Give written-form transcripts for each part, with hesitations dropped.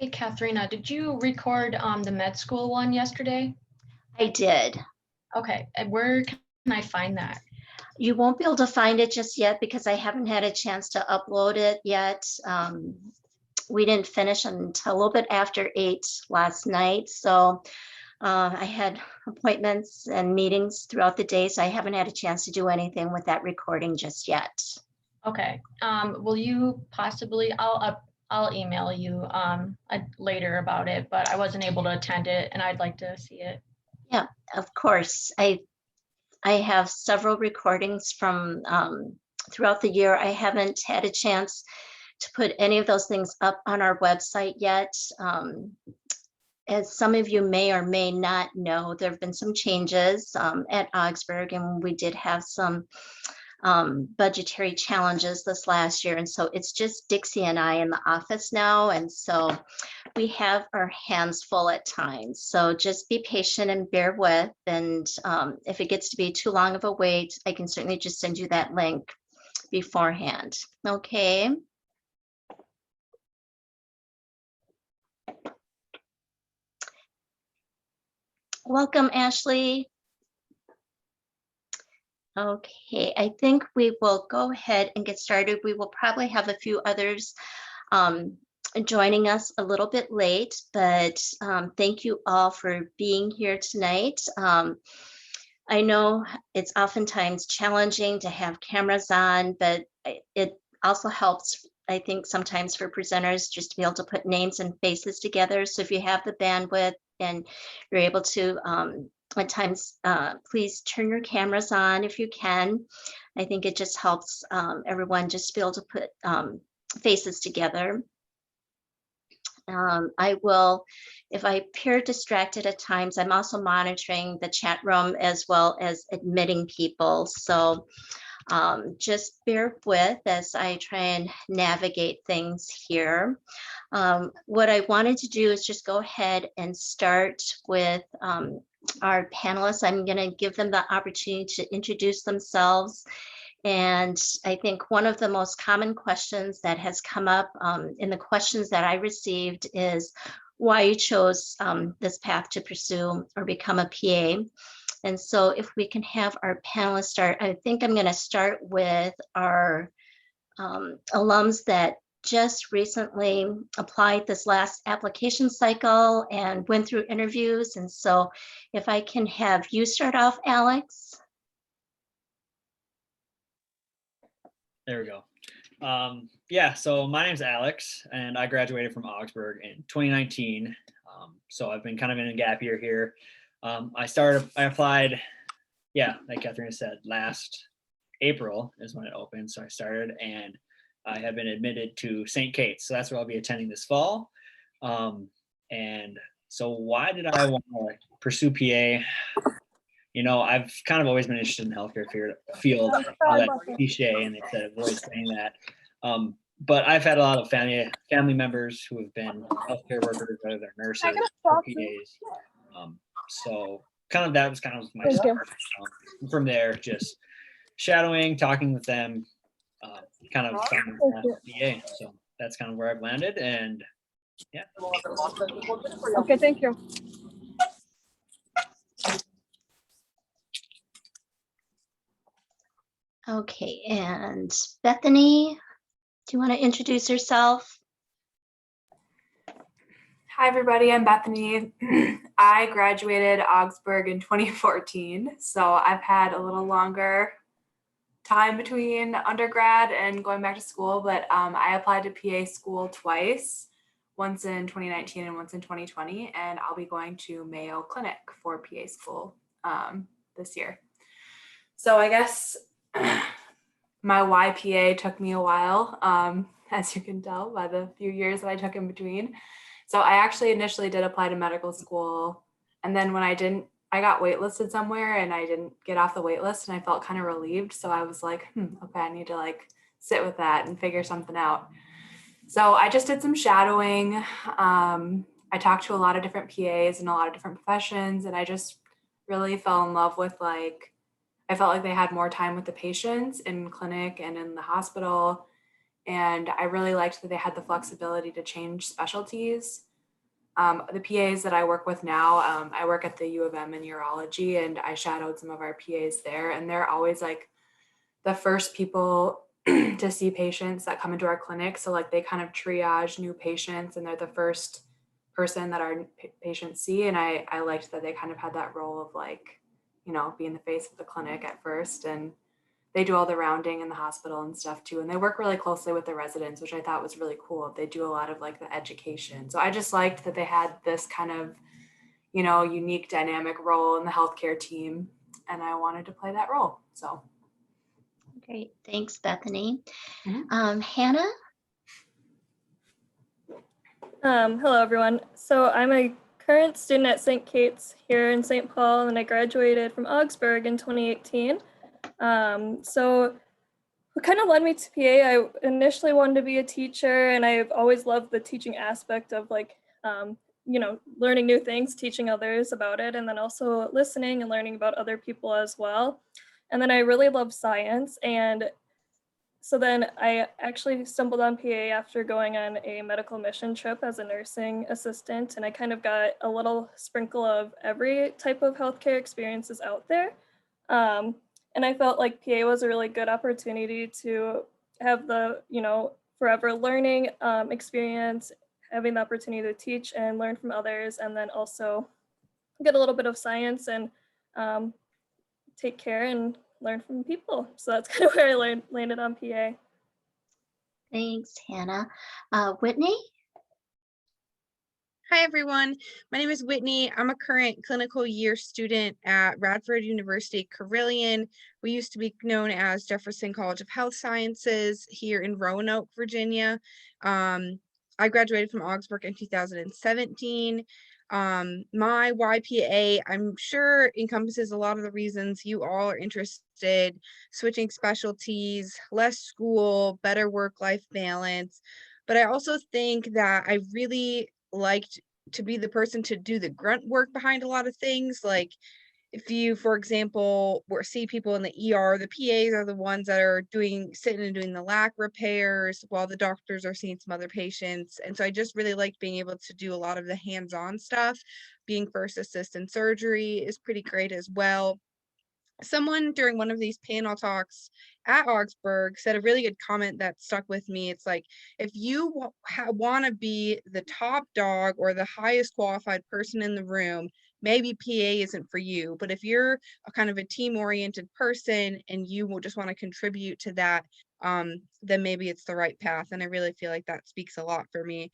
Hey, Katharina, did you record the med school one yesterday? I did. Okay, and where can I find that? You won't be able to find it just yet because I haven't had a chance to upload it yet. We didn't finish until a little bit after 8 last night. So I had appointments and meetings throughout the day, so I haven't had a chance to do anything with that recording just yet. Okay, will you possibly, I'll email you later about it, but I wasn't able to attend it and I'd like to see it. Yeah, of course. I have several recordings from throughout the year. I haven't had a chance to put any of those things up on our website yet. As some of you may or may not know, there have been some changes at Augsburg, and we did have some budgetary challenges this last year. And so it's just Dixie and I in the office now. And so we have our hands full at times. So just be patient and bear with. And if it gets to be too long of a wait, I can certainly just send you that link beforehand. Okay. Welcome, Ashley. Okay, I think we will go ahead and get started. We will probably have a few others joining us a little bit late, but thank you all for being here tonight. I know it's oftentimes challenging to have cameras on, but it also helps, I think, sometimes for presenters just to be able to put names and faces together. So if you have the bandwidth and you're able to, at times, please turn your cameras on if you can. I think it just helps everyone just be able to put faces together. I will, if I appear distracted at times, I'm also monitoring the chat room as well as admitting people. So just bear with as I try and navigate things here. What I wanted to do is just go ahead and start with our panelists. I'm going to give them the opportunity to introduce themselves. And I think one of the most common questions that has come up in the questions that I received is why you chose this path to pursue or become a PA. And so if we can have our panelists start, I think I'm going to start with our alums that just recently applied this last application cycle and went through interviews. And so if I can have you start off, Alex. There we go. Yeah, so my name's Alex, and I graduated from Augsburg in 2019. So I've been kind of in a gap year here. I applied, yeah, like Katharina said, last April is when it opened. So I started, and I have been admitted to St. Kate's. So that's where I'll be attending this fall. And so why did I want to pursue PA? You know, I've kind of always been interested in the healthcare field. That's cliche, and it's always saying that. But I've had a lot of family members who have been healthcare workers, whether they're nurses or PAs. So kind of that was kind of my start. From there, just shadowing, talking with them, kind of found PA. So that's kind of where I've landed, and yeah. Okay, thank you. Okay, and Bethany, do you want to introduce yourself? Hi, everybody. I'm Bethany. I graduated Augsburg in 2014, so I've had a little longer time between undergrad and going back to school, but I applied to PA school twice, once in 2019 and once in 2020, and I'll be going to Mayo Clinic for PA school this year. So I guess my YPA took me a while, as you can tell by the few years that I took in between. So I actually initially did apply to medical school. And then when I got waitlisted somewhere and I didn't get off the wait list, and I felt kind of relieved. So I was like, okay, I need to sit with that and figure something out. So I just did some shadowing. I talked to a lot of different PAs and a lot of different professions. And I just really fell in love with I felt like they had more time with the patients in clinic and in the hospital. And I really liked that they had the flexibility to change specialties. The PAs that I work with now, I work at the U of M in urology, and I shadowed some of our PAs there, and they're always like the first people to see patients that come into our clinic. So like they kind of triage new patients, and they're the first person that our patients see. And I liked that they kind of had that role of like, you know, being the face of the clinic at first, and they do all the rounding in the hospital and stuff too. And they work really closely with the residents, which I thought was really cool. They do a lot of like the education. So I just liked that they had this kind of, you know, unique dynamic role in the healthcare team. And I wanted to play that role. So. Great. Thanks, Bethany. Mhm. Hannah? Hello, everyone. So I'm a current student at St. Kate's here in St. Paul, and I graduated from Augsburg in 2018. So what kind of led me to PA, I initially wanted to be a teacher, and I've always loved the teaching aspect of like, you know, learning new things, teaching others about it, and then also listening and learning about other people as well. And then I really love science, and so then I actually stumbled on PA after going on a medical mission trip as a nursing assistant, and I kind of got a little sprinkle of every type of healthcare experiences out there. And I felt like PA was a really good opportunity to have the, you know, forever learning experience, having the opportunity to teach and learn from others, and then also get a little bit of science and take care and learn from people. So that's kind of where I landed on PA. Thanks, Hannah. Whitney? Hi, everyone. My name is Whitney. I'm a current clinical year student at Radford University Carilion. We used to be known as Jefferson College of Health Sciences here in Roanoke, Virginia. I graduated from Augsburg in 2017. My YPA, I'm sure, encompasses a lot of the reasons you all are interested: switching specialties, less school, better work-life balance. But I also think that I really liked to be the person to do the grunt work behind a lot of things. Like if you, for example, see people in the ER, the PAs are the ones that are sitting and doing the lac repairs while the doctors are seeing some other patients. And so I just really liked being able to do a lot of the hands-on stuff. Being first assist in surgery is pretty great as well. Someone during one of these panel talks at Augsburg said a really good comment that stuck with me. It's like, if you want to be the top dog or the highest qualified person in the room, maybe PA isn't for you. But if you're a kind of a team-oriented person and you will just want to contribute to that, then maybe it's the right path. And I really feel like that speaks a lot for me.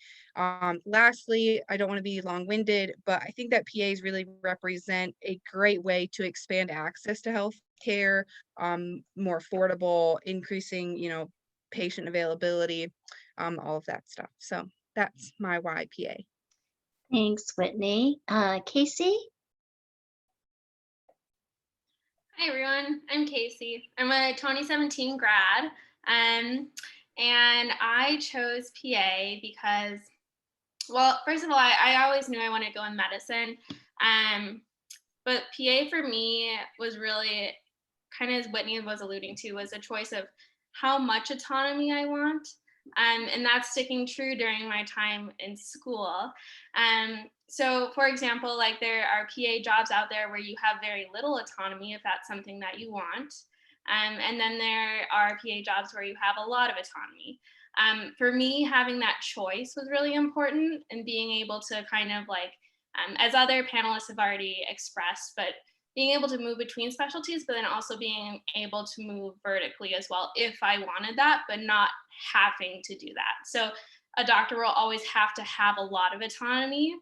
Lastly, I don't want to be long-winded, but I think that PAs really represent a great way to expand access to health care, more affordable, increasing, you know, patient availability, all of that stuff. So that's my YPA. Thanks, Whitney. Casey? Hi everyone, I'm Casey. I'm a 2017 grad, and I chose PA because, well, first of all, I always knew I wanted to go in medicine, but PA for me was really, kind of as Whitney was alluding to, was a choice of how much autonomy I want. And that's sticking true during my time in school. So for example, like there are PA jobs out there where you have very little autonomy if that's something that you want. And then there are PA jobs where you have a lot of autonomy. For me, having that choice was really important, and being able to kind of like, as other panelists have already expressed, but being able to move between specialties, but then also being able to move vertically as well if I wanted that, but not having to do that. So a doctor will always have to have a lot of autonomy,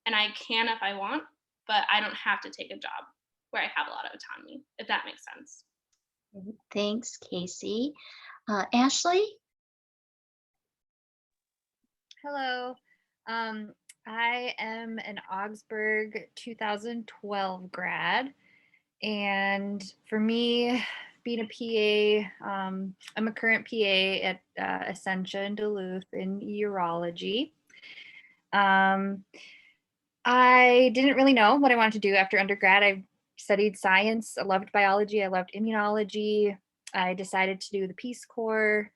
and I can if I want, but I don't have to take a job where I have a lot of autonomy, if that makes sense. Thanks, Casey. Ashley? Hello. I am an Augsburg 2012 grad. And for me, being a PA, I'm a current PA at Essentia in Duluth in urology. I didn't really know what I wanted to do after undergrad. I studied science. I loved biology. I loved immunology. I decided to do the Peace Corps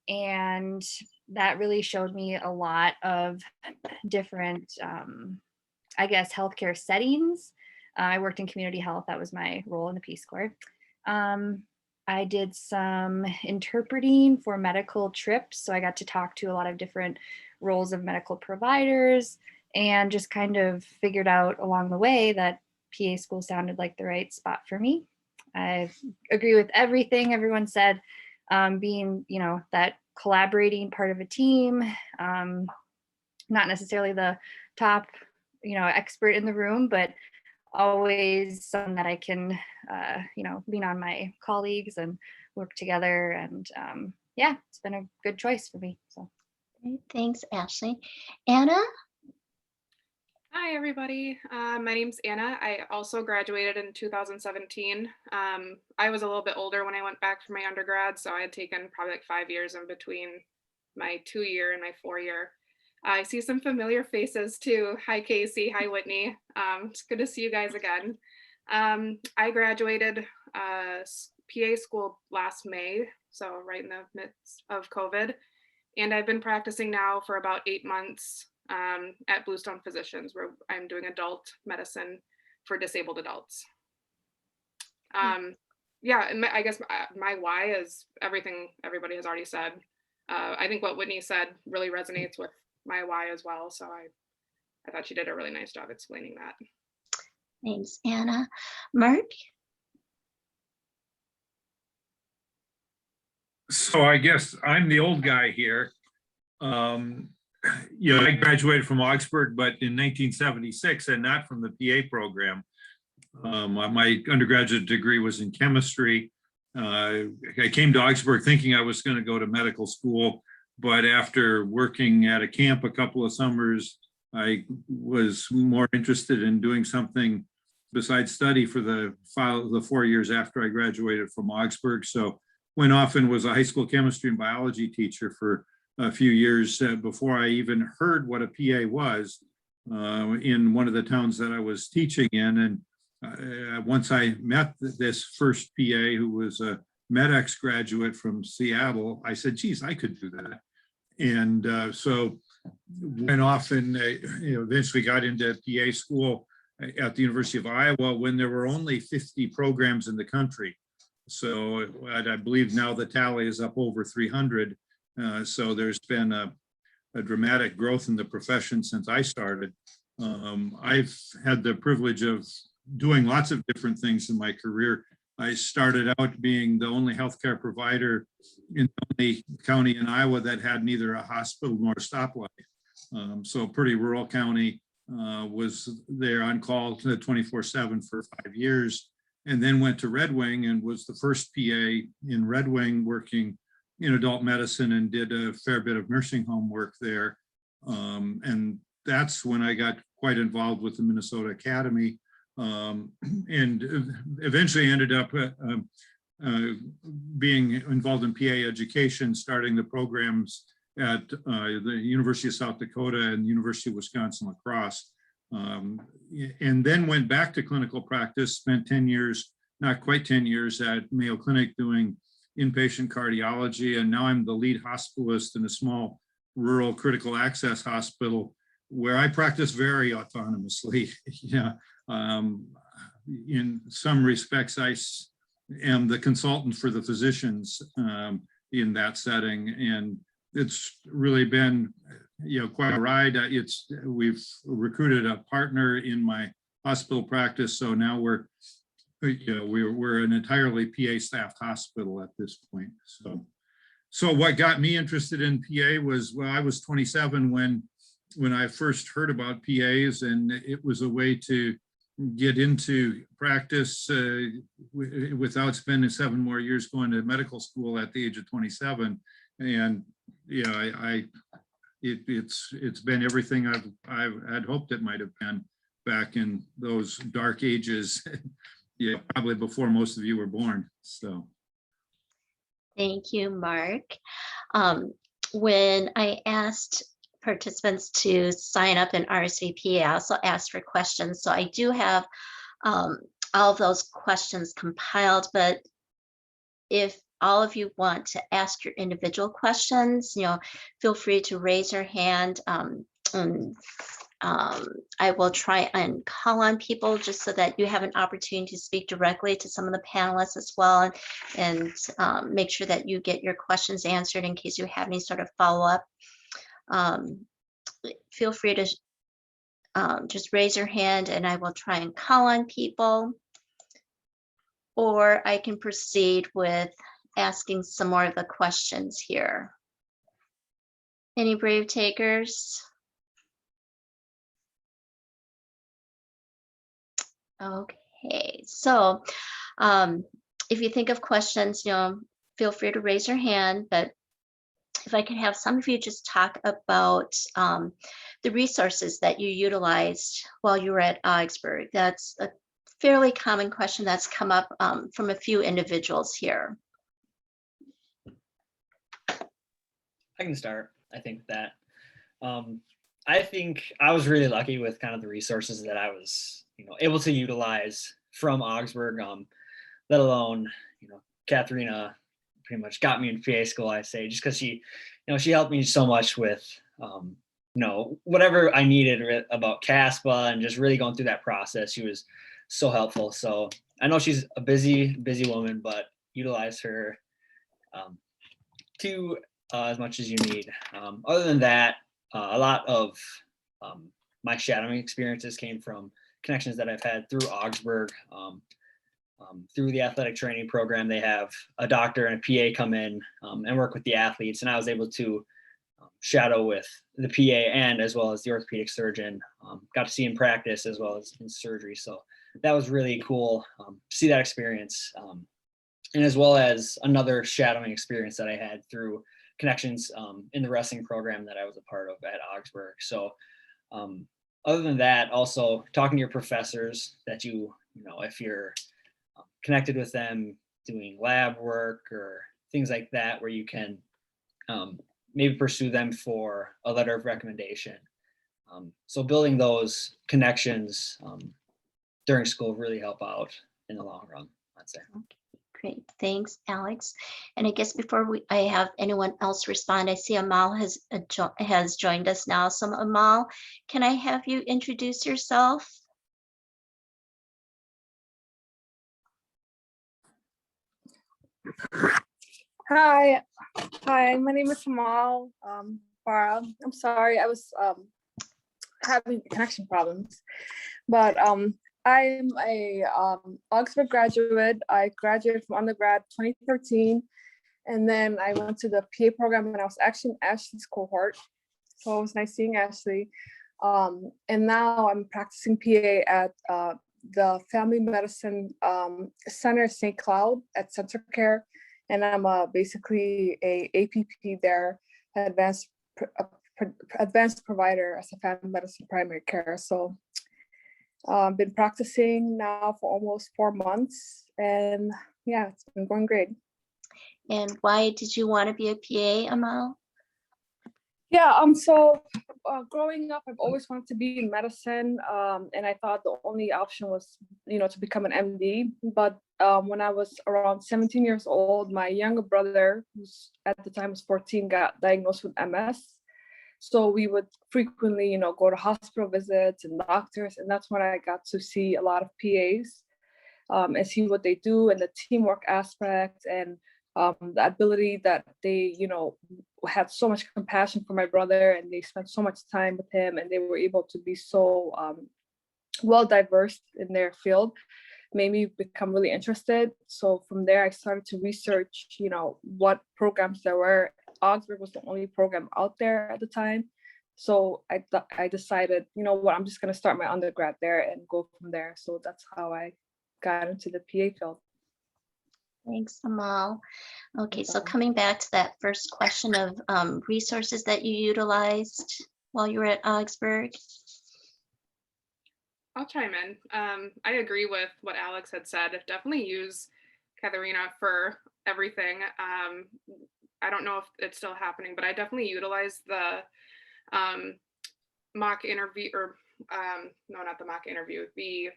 and that really showed me a lot of different, I guess, healthcare settings. I worked in community health. That was my role in the Peace Corps. I did some interpreting for medical trips. So I got to talk to a lot of different roles of medical providers and just kind of figured out along the way that PA school sounded like the right spot for me. I agree with everything everyone said, being, that collaborating part of a team, not necessarily the top, expert in the room, but always someone that I can, lean on my colleagues and work together. And yeah, it's been a good choice for me. So. Thanks, Ashley. Anna? Hi, everybody. My name's Anna. I also graduated in 2017. I was a little bit older when I went back for my undergrad, so I had taken probably like 5 years in between my 2-year and my 4-year. I see some familiar faces too. Hi, Casey. Hi, Whitney. It's good to see you guys again. I graduated PA school last May, so right in the midst of COVID. And I've been practicing now for about 8 months at Bluestone Physicians, where I'm doing adult medicine for disabled adults. Yeah, and I guess my why is everything everybody has already said. I think what Whitney said really resonates with my why as well. So I thought she did a really nice job explaining that. Thanks, Anna. Mark? So I guess I'm the old guy here. I graduated from Augsburg, but in 1976, and not from the PA program. My undergraduate degree was in chemistry. I came to Augsburg thinking I was going to go to medical school, but after working at a camp a couple of summers, I was more interested in doing something besides study for the 4 years after I graduated from Augsburg. So went off and was a high school chemistry and biology teacher for a few years before I even heard what a PA was in one of the towns that I was teaching in. And once I met this first PA, who was a MEDEX graduate from Seattle, I said, geez, I could do that. And so went off and eventually got into PA school at the University of Iowa when there were only 50 programs in the country. So I believe now the tally is up over 300. So there's been a dramatic growth in the profession since I started. I've had the privilege of doing lots of different things in my career. I started out being the only healthcare provider in the only county in Iowa that had neither a hospital nor a stoplight. So a pretty rural county, was there on call 24/7 for 5 years, and then went to Red Wing and was the first PA in Red Wing working in adult medicine, and did a fair bit of nursing home work there. And that's when I got quite involved with the Minnesota Academy, and eventually ended up being involved in PA education, starting the programs at the University of South Dakota and University of Wisconsin-La Crosse. And then went back to clinical practice, spent 10 years, not quite 10 years at Mayo Clinic doing inpatient cardiology. And now I'm the lead hospitalist in a small rural critical access hospital where I practice very autonomously. In some respects, I am the consultant for the physicians in that setting. And it's really been, quite a ride. We've recruited a partner in my hospital practice, so now we're an entirely PA staffed hospital at this point. So what got me interested in PA was, I was 27 when I first heard about PAs, and it was a way to get into practice without spending 7 more years going to medical school at the age of 27. And it's been everything I've had hoped it might have been back in those dark ages. Probably before most of you were born. So Thank you, Mark. When I asked participants to sign up in RSVP, I also asked for questions. So I do have all of those questions compiled, but if all of you want to ask your individual questions, feel free to raise your hand. And I will try and call on people just so that you have an opportunity to speak directly to some of the panelists as well, and make sure that you get your questions answered in case you have any sort of follow-up. Feel free to just raise your hand and I will try and call on people, or I can proceed with asking some more of the questions here. Any brave takers? Okay, so if you think of questions, feel free to raise your hand, but if I could have some of you just talk about the resources that you utilized while you were at Augsburg. That's a fairly common question that's come up from a few individuals here. I can start, I think that. I think I was really lucky with kind of the resources that I was, able to utilize from Augsburg, let alone, Katharina pretty much got me in PA school, I say, just because she helped me so much with, whatever I needed about CASPA and just really going through that process. She was so helpful. So I know she's a busy woman, but utilize her to as much as you need. Other than that, a lot of my shadowing experiences came from connections that I've had through Augsburg. Through the athletic training program, they have a doctor and a PA come in and work with the athletes. And I was able to shadow with the PA and as well as the orthopedic surgeon. Got to see him practice as well as in surgery. So that was really cool to see that experience. And as well as another shadowing experience that I had through connections in the wrestling program that I was a part of at Augsburg. So other than that, also talking to your professors that if you're connected with them doing lab work or things like that, where you can maybe pursue them for a letter of recommendation. So building those connections during school really help out in the long run, I'd say. Great, thanks, Alex. And I guess before I have anyone else respond, I see Amal has joined us now. So Amal, can I have you introduce yourself? Hi, my name is Amal Farah. I'm sorry, I was having connection problems, but I'm a Augsburg graduate. I graduated from undergrad 2013, and then I went to the PA program, and I was actually in Ashley's cohort. So it was nice seeing Ashley. And now I'm practicing PA at the Family Medicine Center St. Cloud at Center Care. And I'm basically a APP there, advanced provider as a family medicine primary care. So I've been practicing now for almost 4 months, and yeah, it's been going great. And why did you want to be a PA, Amal? Yeah, so growing up, I've always wanted to be in medicine, and I thought the only option was, to become an MD. But when I was around 17 years old, my younger brother, who's at the time was 14, got diagnosed with MS. So we would frequently, go to hospital visits and doctors, and that's when I got to see a lot of PAs and see what they do and the teamwork aspect and the ability that they, had so much compassion for my brother, and they spent so much time with him, and they were able to be so well diverse in their field, made me become really interested. So from there, I started to research, what programs there were. Augsburg was the only program out there at the time. So I decided, I'm just going to start my undergrad there and go from there. So that's how I got into the PA field. Thanks, Amal. Okay, so coming back to that first question of resources that you utilized while you were at Augsburg. I'll chime in. I agree with what Alex had said. Definitely use Katharina for everything. I don't know if it's still happening, but I definitely utilize the mock interview, or no, not the mock interview, the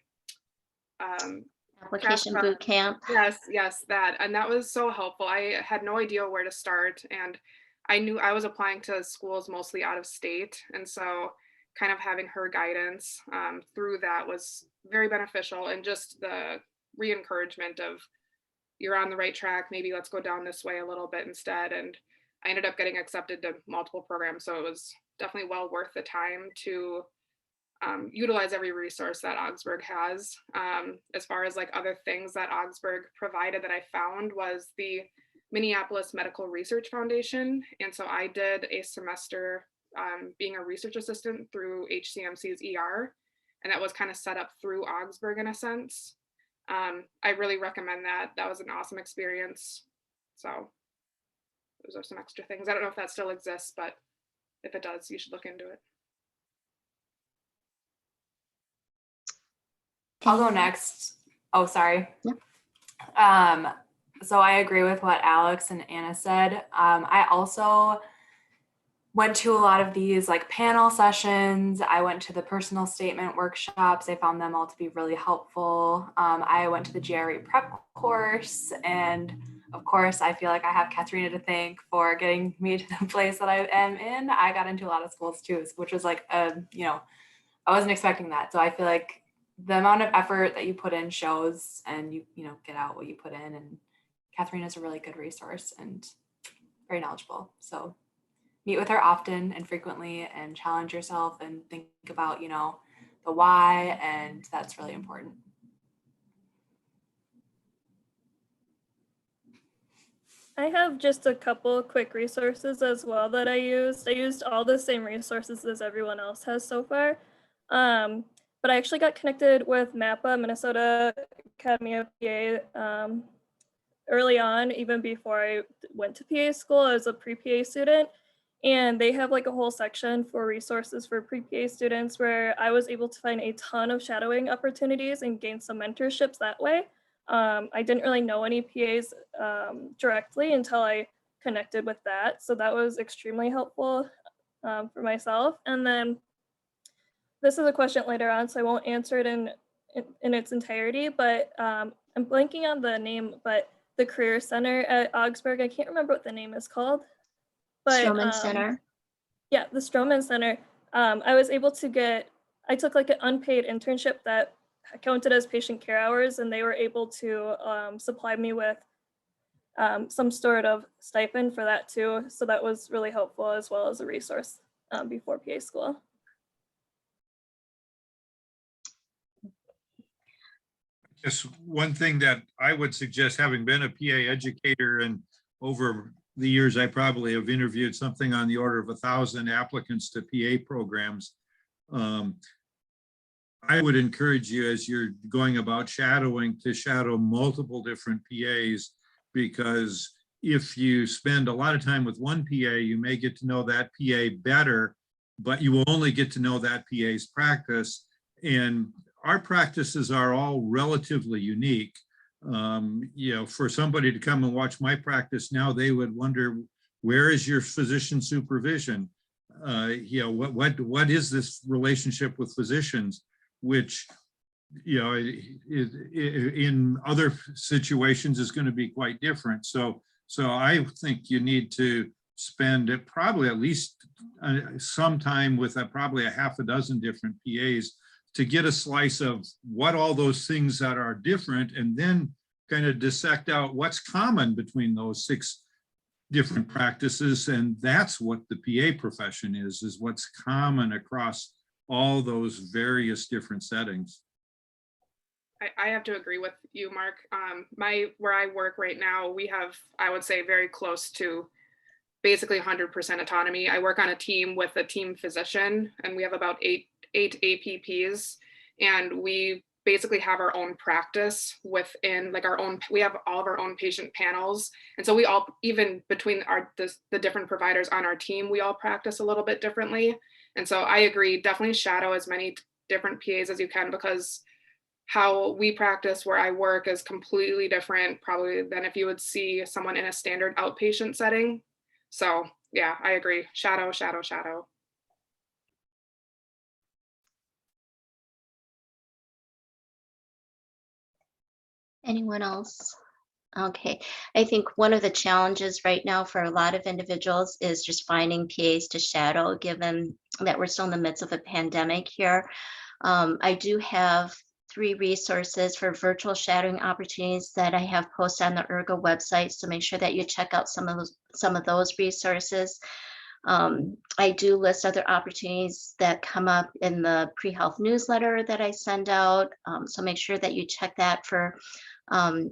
Application FAFSA. boot camp. Yes, that. And that was so helpful. I had no idea where to start. And I knew I was applying to schools mostly out of state. And so kind of having her guidance through that was very beneficial. And just the re-encouragement of you're on the right track, maybe let's go down this way a little bit instead. And I ended up getting accepted to multiple programs. So it was definitely well worth the time to utilize every resource that Augsburg has. As far as like other things that Augsburg provided that I found was the Minneapolis Medical Research Foundation. And so I did a semester being a research assistant through HCMC's ER. And that was kind of set up through Augsburg in a sense. I really recommend that. That was an awesome experience. So those are some extra things. I don't know if that still exists, but if it does, you should look into it. I'll go next. Oh, sorry. Yeah. So I agree with what Alex and Anna said. I also went to a lot of these like panel sessions. I went to the personal statement workshops. I found them all to be really helpful. I went to the GRE prep course, and of course, I feel like I have Katharina to thank for getting me to the place that I am in. I got into a lot of schools too, which was like, you know, I wasn't expecting that. So I feel like the amount of effort that you put in shows, and you know, get out what you put in. And Katharina is a really good resource and very knowledgeable. So meet with her often and frequently and challenge yourself and think about, you know, the why, and that's really important. I have just a couple quick resources as well that I used. I used all the same resources as everyone else has so far. But I actually got connected with MAPPA, Minnesota Academy of PA, early on, even before I went to PA school. I was a pre-PA student, and they have like a whole section for resources for pre-PA students where I was able to find a ton of shadowing opportunities and gain some mentorships that way. I didn't really know any PAs directly until I connected with that. So that was extremely helpful for myself. And then this is a question later on, so I won't answer it in its entirety, but I'm blanking on the name, but the Career Center at Augsburg, I can't remember what the name is called. But, Stroman Center. Yeah, the Stroman Center. I was able to I took like an unpaid internship that counted as patient care hours, and they were able to supply me with some sort of stipend for that too. So that was really helpful as well as a resource before PA school. Just one thing that I would suggest, having been a PA educator, and over the years, I probably have interviewed something on the order of 1,000 applicants to PA programs. I would encourage you, as you're going about shadowing, to shadow multiple different PAs, because if you spend a lot of time with one PA, you may get to know that PA better, but you will only get to know that PA's practice. And our practices are all relatively unique. You know, for somebody to come and watch my practice now, they would wonder, where is your physician supervision? You know, what is this relationship with physicians? Which, you know, in other situations is going to be quite different. So I think you need to spend probably at least some time with probably a half a dozen different PAs to get a slice of what all those things that are different, and then kind of dissect out what's common between those 6 different practices. And that's what the PA profession is what's common across all those various different settings. I have to agree with you, Mark. Where I work right now, we have, I would say, very close to basically 100% autonomy. I work on a team with a team physician, and we have about eight APPs, and we basically have our own practice within like our own, we have all of our own patient panels. And so we all, even between the different providers on our team, we all practice a little bit differently. And so I agree, definitely shadow as many different PAs as you can, because how we practice where I work is completely different probably than if you would see someone in a standard outpatient setting. So yeah, I agree. Shadow, shadow, shadow. Anyone else? Okay, I think one of the challenges right now for a lot of individuals is just finding PAs to shadow, given that we're still in the midst of a pandemic here. I do have 3 resources for virtual shadowing opportunities that I have posted on the URGO website, so make sure that you check out some of those resources. I do list other opportunities that come up in the pre-health newsletter that I send out, so make sure that you check that for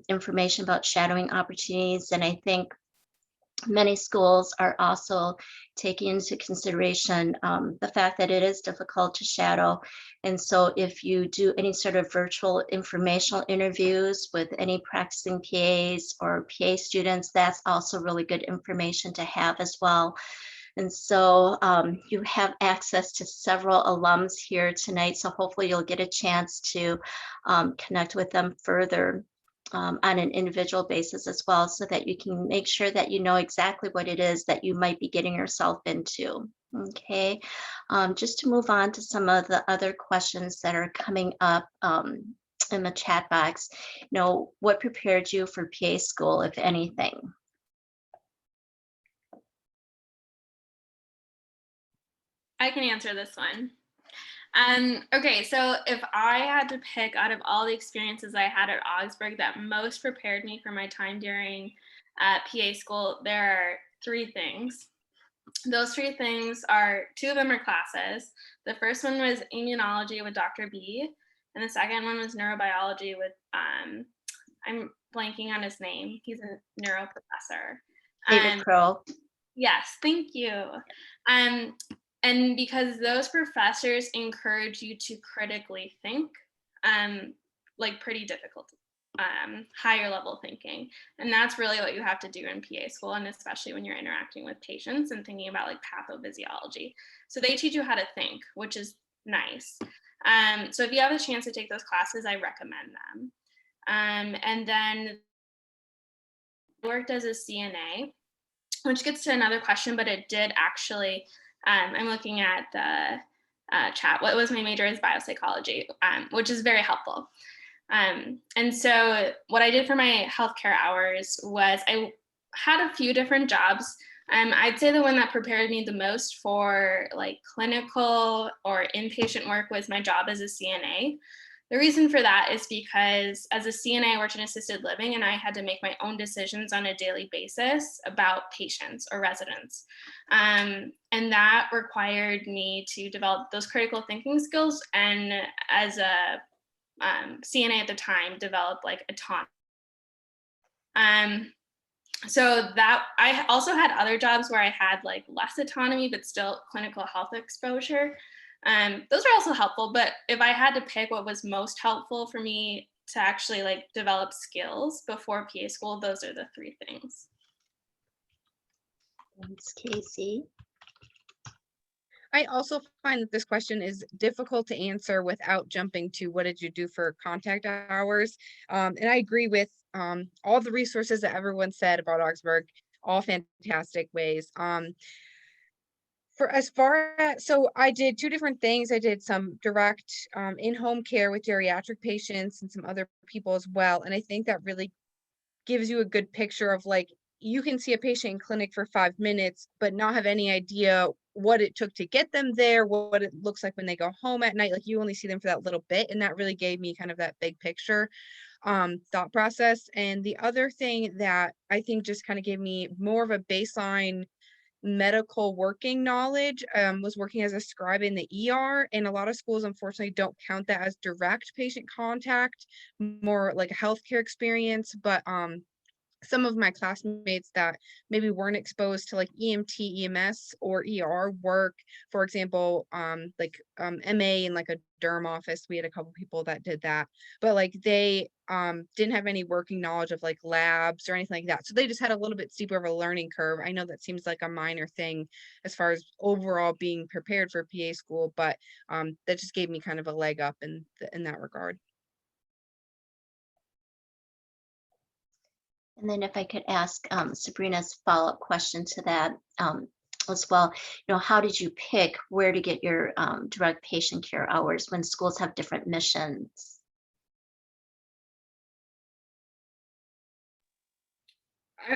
information about shadowing opportunities. And I think many schools are also taking into consideration the fact that it is difficult to shadow. And so if you do any sort of virtual informational interviews with any practicing PAs or PA students, that's also really good information to have as well. And so you have access to several alums here tonight, so hopefully you'll get a chance to connect with them further on an individual basis as well, so that you can make sure that you know exactly what it is that you might be getting yourself into. Okay, just to move on to some of the other questions that are coming up in the chat box. You know, what prepared you for PA school, if anything? I can answer this one. Okay, so if I had to pick out of all the experiences I had at Augsburg that most prepared me for my time during PA school, there are 3 things. Those 3 things are, 2 of them are classes. The first one was immunology with Dr. B, and the second one was neurobiology with, I'm blanking on his name. He's a neuro professor. David Crow. Yes, thank you. And because those professors encourage you to critically think, like pretty difficult, higher level thinking. And that's really what you have to do in PA school, and especially when you're interacting with patients and thinking about like pathophysiology. So they teach you how to think, which is nice. So if you have a chance to take those classes, I recommend them. And then I worked as a CNA, which gets to another question, but it did actually, I'm looking at the chat. What was my major is biopsychology, which is very helpful. And so what I did for my healthcare hours was I had a few different jobs. I'd say the one that prepared me the most for like clinical or inpatient work was my job as a CNA. The reason for that is because as a CNA, I worked in assisted living and I had to make my own decisions on a daily basis about patients or residents. And that required me to develop those critical thinking skills, and as a CNA at the time, develop like autonomy. So that I also had other jobs where I had like less autonomy, but still clinical health exposure. Those are also helpful, but if I had to pick what was most helpful for me to actually like develop skills before PA school, those are the 3 things. Thanks, Casey. I also find that this question is difficult to answer without jumping to what did you do for contact hours. And I agree with all the resources that everyone said about Augsburg, all fantastic ways. For as far as, so I did 2 different things. I did some direct in-home care with geriatric patients and some other people as well. And I think that really gives you a good picture of like, you can see a patient in clinic for 5 minutes, but not have any idea what it took to get them there, what it looks like when they go home at night. Like you only see them for that little bit. And that really gave me kind of that big picture thought process. And the other thing that I think just kind of gave me more of a baseline medical working knowledge was working as a scribe in the ER, and a lot of schools unfortunately don't count that as direct patient contact, more like a healthcare experience. But some of my classmates that maybe weren't exposed to like EMT, EMS, or ER work, for example, MA in like a derm office, we had a couple people that did that, but like they didn't have any working knowledge of like labs or anything like that. So they just had a little bit steeper of a learning curve. I know that seems like a minor thing as far as overall being prepared for PA school, but that just gave me kind of a leg up in that regard. And then if I could ask Sabrina's follow-up question to that as well, you know, how did you pick where to get your direct patient care hours when schools have different missions?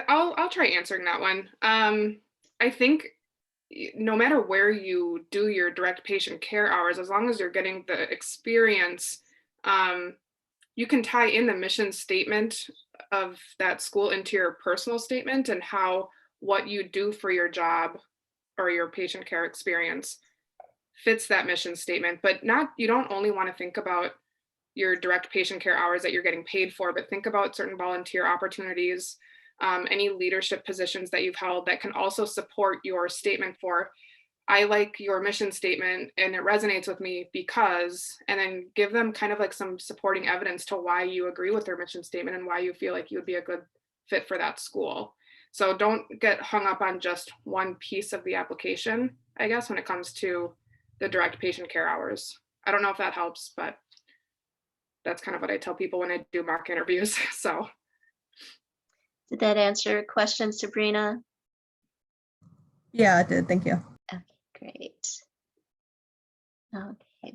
I'll try answering that one. I think no matter where you do your direct patient care hours, as long as you're getting the experience, you can tie in the mission statement of that school into your personal statement and how what you do for your job or your patient care experience fits that mission statement. But not, you don't only want to think about your direct patient care hours that you're getting paid for, but think about certain volunteer opportunities, any leadership positions that you've held that can also support your statement for, I like your mission statement and it resonates with me because, and then give them kind of like some supporting evidence to why you agree with their mission statement and why you feel like you would be a good fit for that school. So don't get hung up on just one piece of the application, I guess, when it comes to the direct patient care hours. I don't know if that helps, but that's kind of what I tell people when I do mock interviews. So Did that answer your question, Sabrina? Yeah, it did. Thank you. Okay, great. Okay.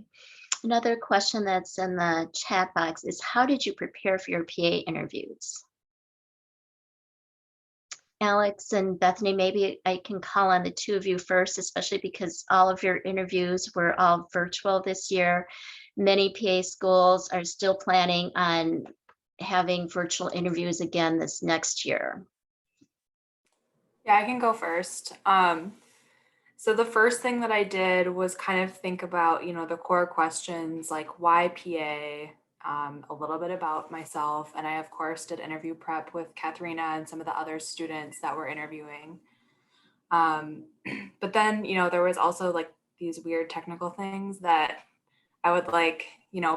Another question that's in the chat box is, how did you prepare for your PA interviews? Alex and Bethany, maybe I can call on the two of you first, especially because all of your interviews were all virtual this year. Many PA schools are still planning on having virtual interviews again this next year. Yeah, I can go first. So the first thing that I did was kind of think about, the core questions like why PA, a little bit about myself. And I, of course, did interview prep with Katharina and some of the other students that were interviewing. But then, there was also like these weird technical things that I would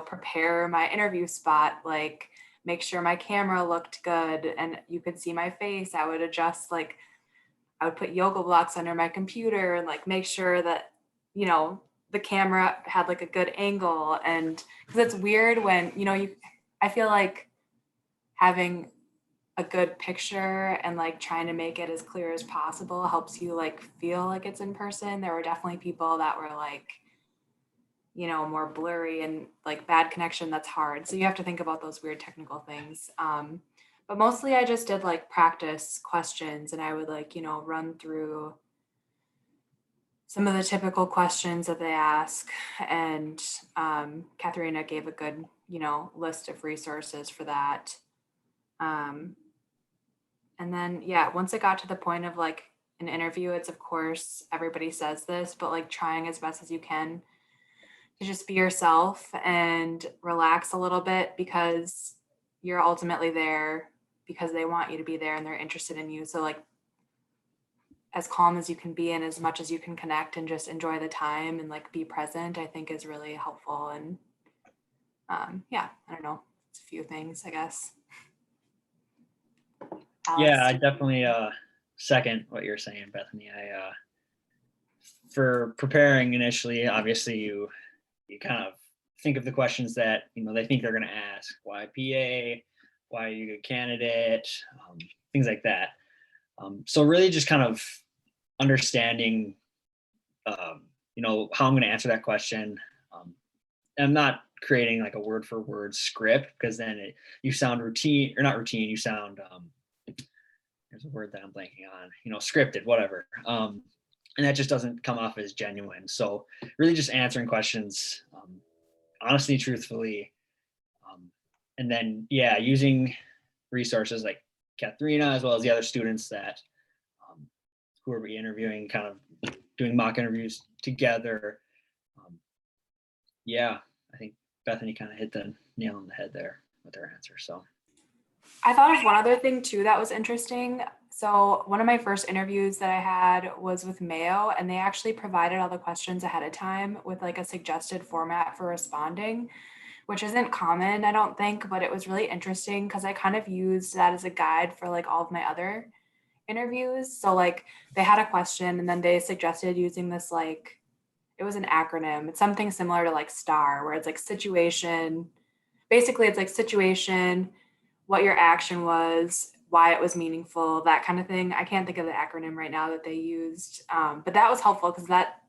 prepare my interview spot, like make sure my camera looked good and you could see my face. I would adjust, I would put yoga blocks under my computer and make sure that, the camera had a good angle. And because it's weird when, I feel like having a good picture and trying to make it as clear as possible helps you feel like it's in person. There were definitely people that were more blurry and bad connection. That's hard. So you have to think about those weird technical things. But mostly I just did practice questions and I would run through some of the typical questions that they ask. And Katharina gave a good, list of resources for that. And then, yeah, once it got to the point of an interview, it's of course, everybody says this, but trying as best as you can to just be yourself and relax a little bit because you're ultimately there because they want you to be there and they're interested in you. So as calm as you can be and as much as you can connect and just enjoy the time and be present, I think is really helpful. And yeah, I don't know. It's a few things, I guess. Alex? Yeah, I definitely second what you're saying, Bethany. For preparing initially, obviously you kind of think of the questions that they think they're going to ask. Why PA? Why are you a good candidate? Things like that. So really just kind of understanding, how I'm going to answer that question. I'm not creating a word for word script because then you sound routine or not routine. You sound, there's a word that I'm blanking on, scripted, whatever. And that just doesn't come off as genuine. So really just answering questions, honestly, truthfully. And then, yeah, using resources like Katharina, as well as the other students that who are we interviewing, kind of doing mock interviews together. Yeah, I think Bethany kind of hit the nail on the head there with her answer. So I thought of one other thing too that was interesting. So one of my first interviews that I had was with Mayo, and they actually provided all the questions ahead of time with a suggested format for responding, which isn't common, I don't think, but it was really interesting because I kind of used that as a guide for all of my other interviews. So they had a question and then they suggested using this it was an acronym. It's something similar to STAR, where it's situation. Basically, it's situation, what your action was, why it was meaningful, that kind of thing. I can't think of the acronym right now that they used, but that was helpful because that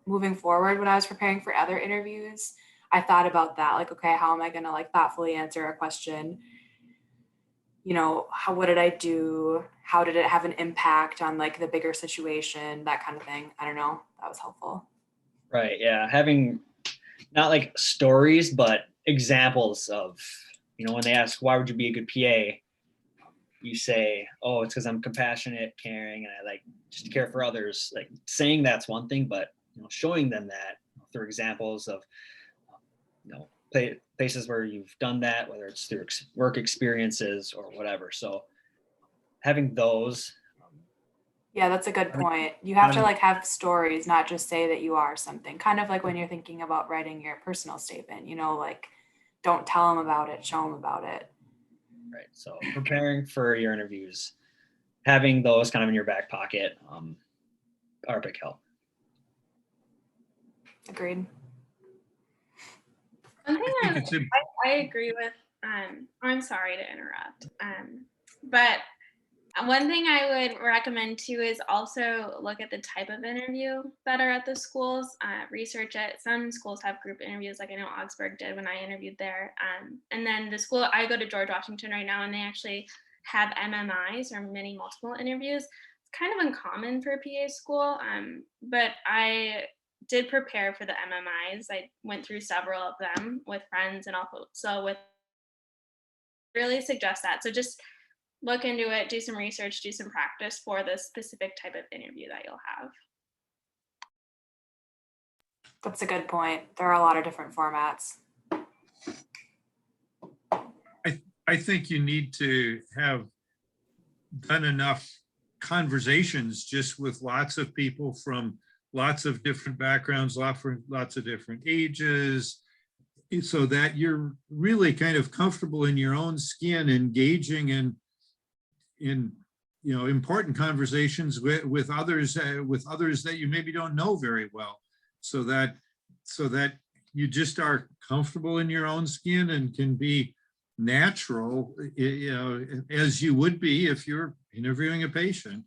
moving forward when I was preparing for other interviews, I thought about that, okay, how am I going to thoughtfully answer a question, what did I do? How did it have an impact on like the bigger situation, that kind of thing. I don't know. That was helpful. Right. Yeah. Having not like stories, but examples of, when they ask, why would you be a good PA? You say, oh, it's because I'm compassionate, caring, and I like just care for others. Like saying that's one thing, but showing them that through examples of, places where you've done that, whether it's through work experiences or whatever. So having those. Yeah, that's a good point. You have to like have stories, not just say that you are something. Kind of like when you're thinking about writing your personal statement, like don't tell them about it, show them about it. Right. So preparing for your interviews, having those kind of in your back pocket are a big help. Agreed. One thing I agree with, I'm sorry to interrupt, but one thing I would recommend too is also look at the type of interview that are at the schools, research it. Some schools have group interviews, like I know Augsburg did when I interviewed there. And then the school, I go to George Washington right now, and they actually have MMIs, or mini multiple interviews. It's kind of uncommon for a PA school, but I did prepare for the MMIs. I went through several of them with friends, and also with really suggest that. So just look into it, do some research, do some practice for the specific type of interview that you'll have. That's a good point. There are a lot of different formats. I think you need to have done enough conversations just with lots of people from lots of different backgrounds, lots of different ages, so that you're really kind of comfortable in your own skin, engaging in important conversations with others that you maybe don't know very well, so that you just are comfortable in your own skin and can be natural, as you would be if you're interviewing a patient,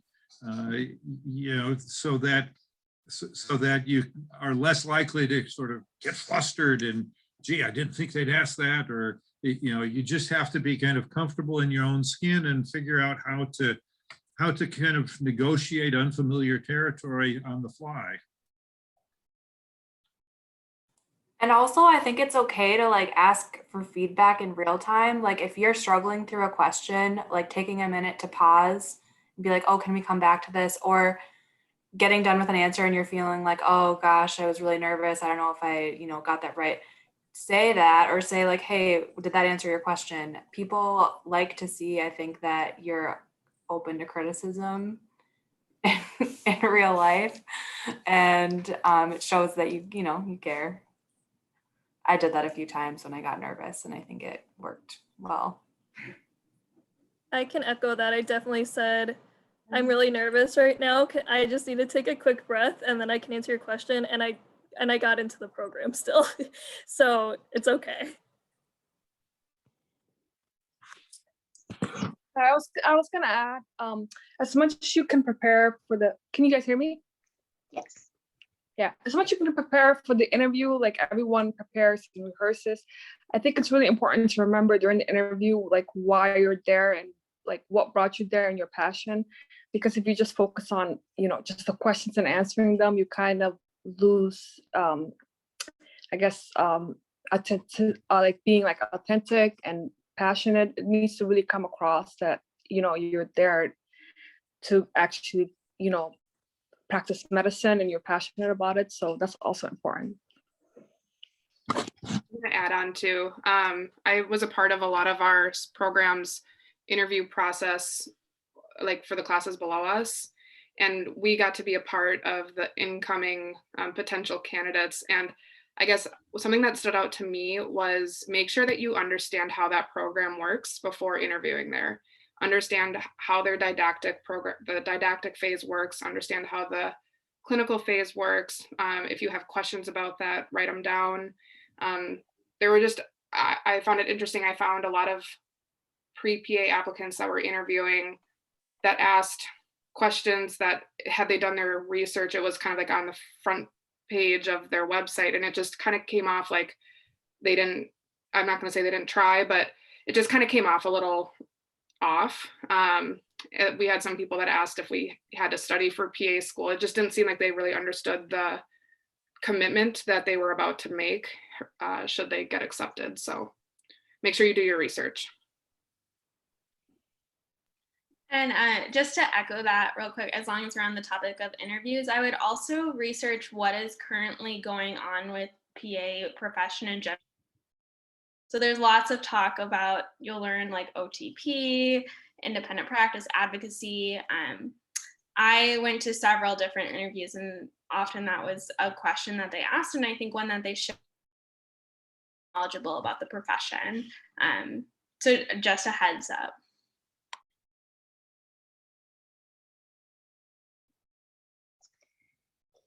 so that you are less likely to sort of get flustered and, gee, I didn't think they'd ask that, or you just have to be kind of comfortable in your own skin and figure out how to kind of negotiate unfamiliar territory on the fly. And also, I think it's okay to like ask for feedback in real time. Like if you're struggling through a question, like taking a minute to pause and be like, oh, can we come back to this? Or getting done with an answer and you're feeling like, oh gosh, I was really nervous. I don't know if I, got that right. Say that, or say like, hey, did that answer your question? People like to see, I think, that you're open to criticism in real life. And it shows that you care. I did that a few times when I got nervous, and I think it worked well. I can echo that. I definitely said, I'm really nervous right now. I just need to take a quick breath and then I can answer your question. And I got into the program still. So it's okay. I was gonna add, as much as you can prepare for can you guys hear me? Yes. Yeah, as much as you can prepare for the interview, like everyone prepares and rehearses, I think it's really important to remember during the interview, like why you're there and like what brought you there and your passion. Because if you just focus on, just the questions and answering them, you kind of lose, I guess, like being like authentic and passionate. It needs to really come across that, you're there to actually, practice medicine and you're passionate about it. So that's also important. I'm going to add on too. I was a part of a lot of our programs interview process, like for the classes below us. And we got to be a part of the incoming potential candidates. And I guess something that stood out to me was make sure that you understand how that program works before interviewing there. Understand how their didactic phase works, understand how the clinical phase works. If you have questions about that, write them down. I found it interesting. I found a lot of pre-PA applicants that were interviewing that asked questions that, had they done their research, it was kind of like on the front page of their website, and it just kind of came off like they didn't, I'm not going to say they didn't try, but it just kind of came off a little off. We had some people that asked if we had to study for PA school. It just didn't seem like they really understood the commitment that they were about to make should they get accepted. So make sure you do your research. And just to echo that real quick, as long as we're on the topic of interviews, I would also research what is currently going on with PA profession in general. So there's lots of talk about, you'll learn like OTP, independent practice advocacy. I went to several different interviews, and often that was a question that they asked, and I think one that they should be knowledgeable about the profession. So just a heads up.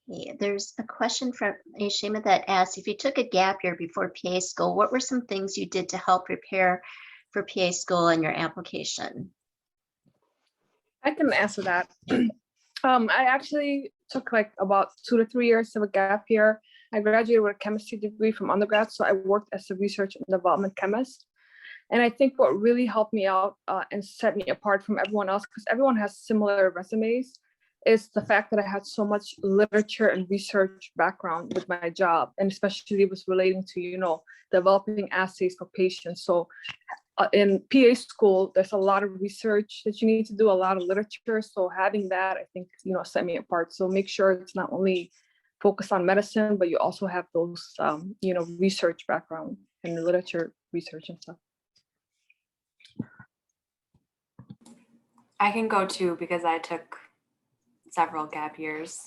Yeah, there's a question from Ashima that asks, if you took a gap year before PA school, what were some things you did to help prepare for PA school and your application? I can answer that. I actually took like about 2 to 3 years of a gap year. I graduated with a chemistry degree from undergrad, so I worked as a research and development chemist. And I think what really helped me out and set me apart from everyone else, because everyone has similar resumes, is the fact that I had so much literature and research background with my job, and especially it was relating to, you know, developing assays for patients. So in PA school, there's a lot of research that you need to do, a lot of literature. So having that, I think, you know, set me apart. So make sure it's not only focused on medicine, but you also have those, you know, research background and literature research and stuff. I can go too because I took several gap years.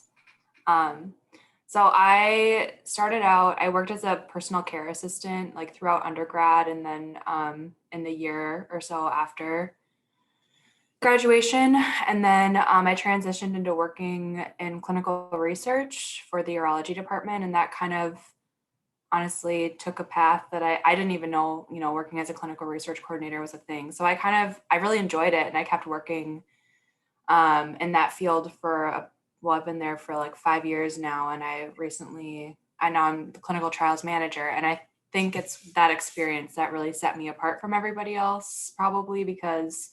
So I started out, I worked as a personal care assistant like throughout undergrad, and then in the year or so after graduation. And then I transitioned into working in clinical research for the urology department. And that kind of honestly took a path that I didn't even know, you know, working as a clinical research coordinator was a thing. So I really enjoyed it, and I kept working in that field for I've been there for like 5 years now, and I now I'm the clinical trials manager, and I think it's that experience that really set me apart from everybody else, probably because,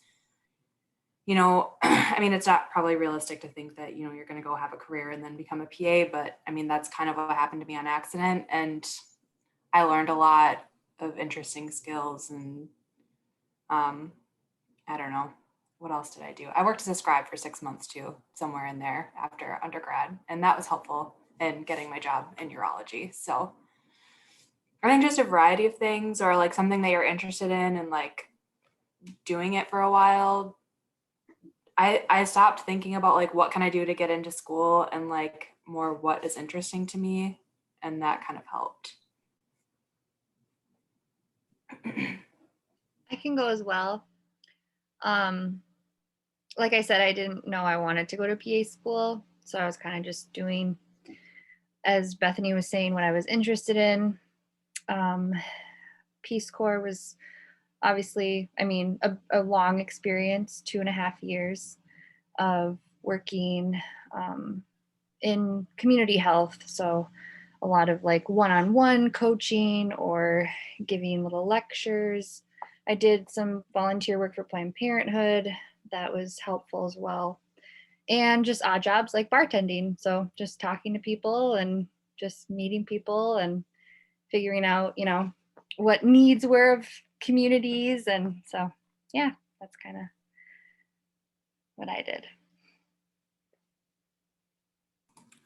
you know, I mean, it's not probably realistic to think that, you know, you're going to go have a career and then become a PA, but I mean, that's kind of what happened to me on accident, and I learned a lot of interesting skills, and I don't know. What else did I do? I worked as a scribe for 6 months too, somewhere in there after undergrad. And that was helpful in getting my job in urology. So I think just a variety of things, or like something that you're interested in and like doing it for a while. I stopped thinking about like, what can I do to get into school, and like more what is interesting to me. And that kind of helped. I can go as well. Like I said, I didn't know I wanted to go to PA school. So I was kind of just doing, as Bethany was saying, what I was interested in. Peace Corps was obviously, I mean, a long experience, 2.5 years of working in community health. So a lot of like one-on-one coaching or giving little lectures. I did some volunteer work for Planned Parenthood. That was helpful as well. And just odd jobs like bartending. So just talking to people and just meeting people and figuring out, you know, what needs were of communities. And so, yeah, that's kind of what I did.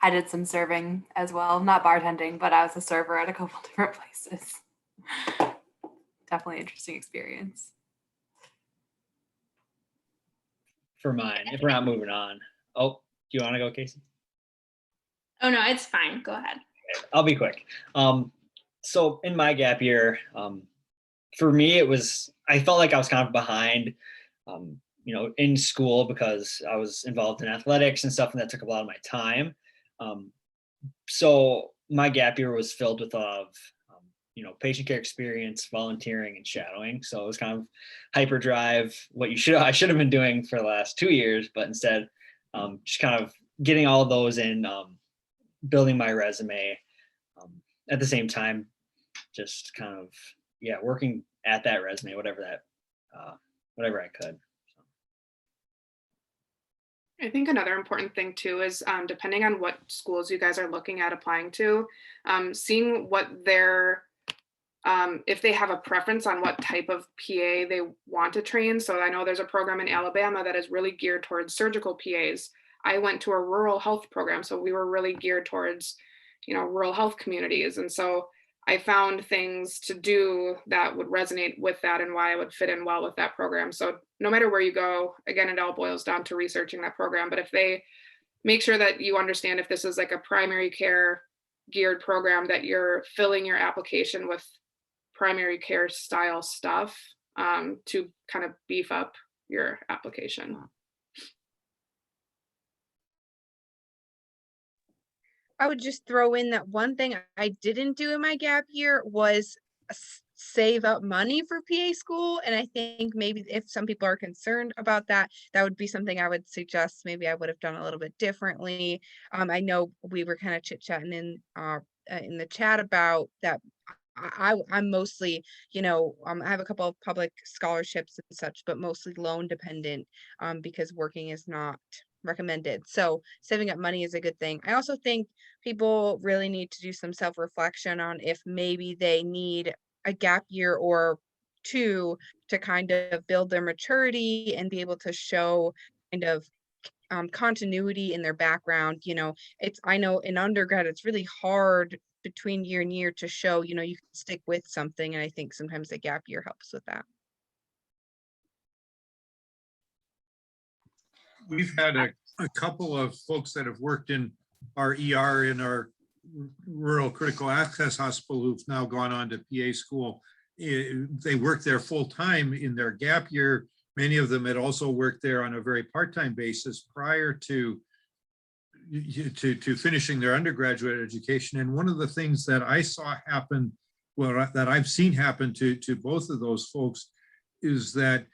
I did some serving as well, not bartending, but I was a server at a couple different places. Definitely interesting experience. For mine, if we're not moving on. Oh, do you want to go, Casey? Oh, no, it's fine. Go ahead. I'll be quick. So in my gap year, for me, I felt like I was kind of behind, you know, in school because I was involved in athletics and stuff, and that took a lot of my time. So my gap year was filled with you know, patient care experience, volunteering, and shadowing. So it was kind of hyperdrive, what I should have been doing for the last 2 years, but instead, just kind of getting all of those in, building my resume. At the same time, just kind of, yeah, working at that resume, whatever I could. I think another important thing too is depending on what schools you guys are looking at applying to, seeing what their if they have a preference on what type of PA they want to train. So I know there's a program in Alabama that is really geared towards surgical PAs. I went to a rural health program, so we were really geared towards, rural health communities. And so I found things to do that would resonate with that and why I would fit in well with that program. So no matter where you go, again, it all boils down to researching that program. But if they make sure that you understand if this is like a primary care geared program, that you're filling your application with primary care style stuff to kind of beef up your application. I would just throw in that one thing I didn't do in my gap year was save up money for PA school. And I think maybe if some people are concerned about that, that would be something I would suggest maybe I would have done a little bit differently. I know we were kind of chit-chatting in the chat about that. I'm mostly, I have a couple of public scholarships and such, but mostly loan dependent because working is not recommended. So saving up money is a good thing. I also think people really need to do some self-reflection on if maybe they need a gap year or two to kind of build their maturity and be able to show kind of continuity in their background. I know in undergrad, it's really hard between year and year to show, you can stick with something. And I think sometimes a gap year helps with that. We've had a couple of folks that have worked in our ER in our rural critical access hospital who've now gone on to PA school. They work there full time in their gap year. Many of them had also worked there on a very part-time basis prior to finishing their undergraduate education. And one of the things that I saw happen, well, that I've seen happen to both of those folks is that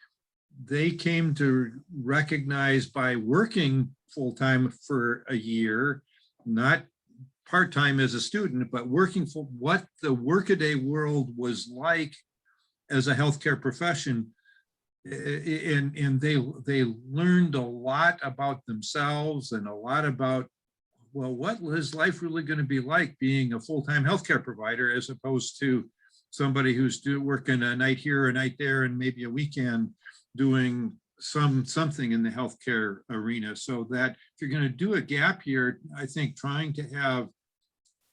they came to recognize by working full-time for a year, not part-time as a student, but working for what the workaday world was like as a healthcare profession. And they learned a lot about themselves and a lot about, well, what is life really going to be like being a full-time healthcare provider as opposed to somebody who's working a night here, a night there, and maybe a weekend doing something in the healthcare arena. So that if you're going to do a gap year, I think trying to have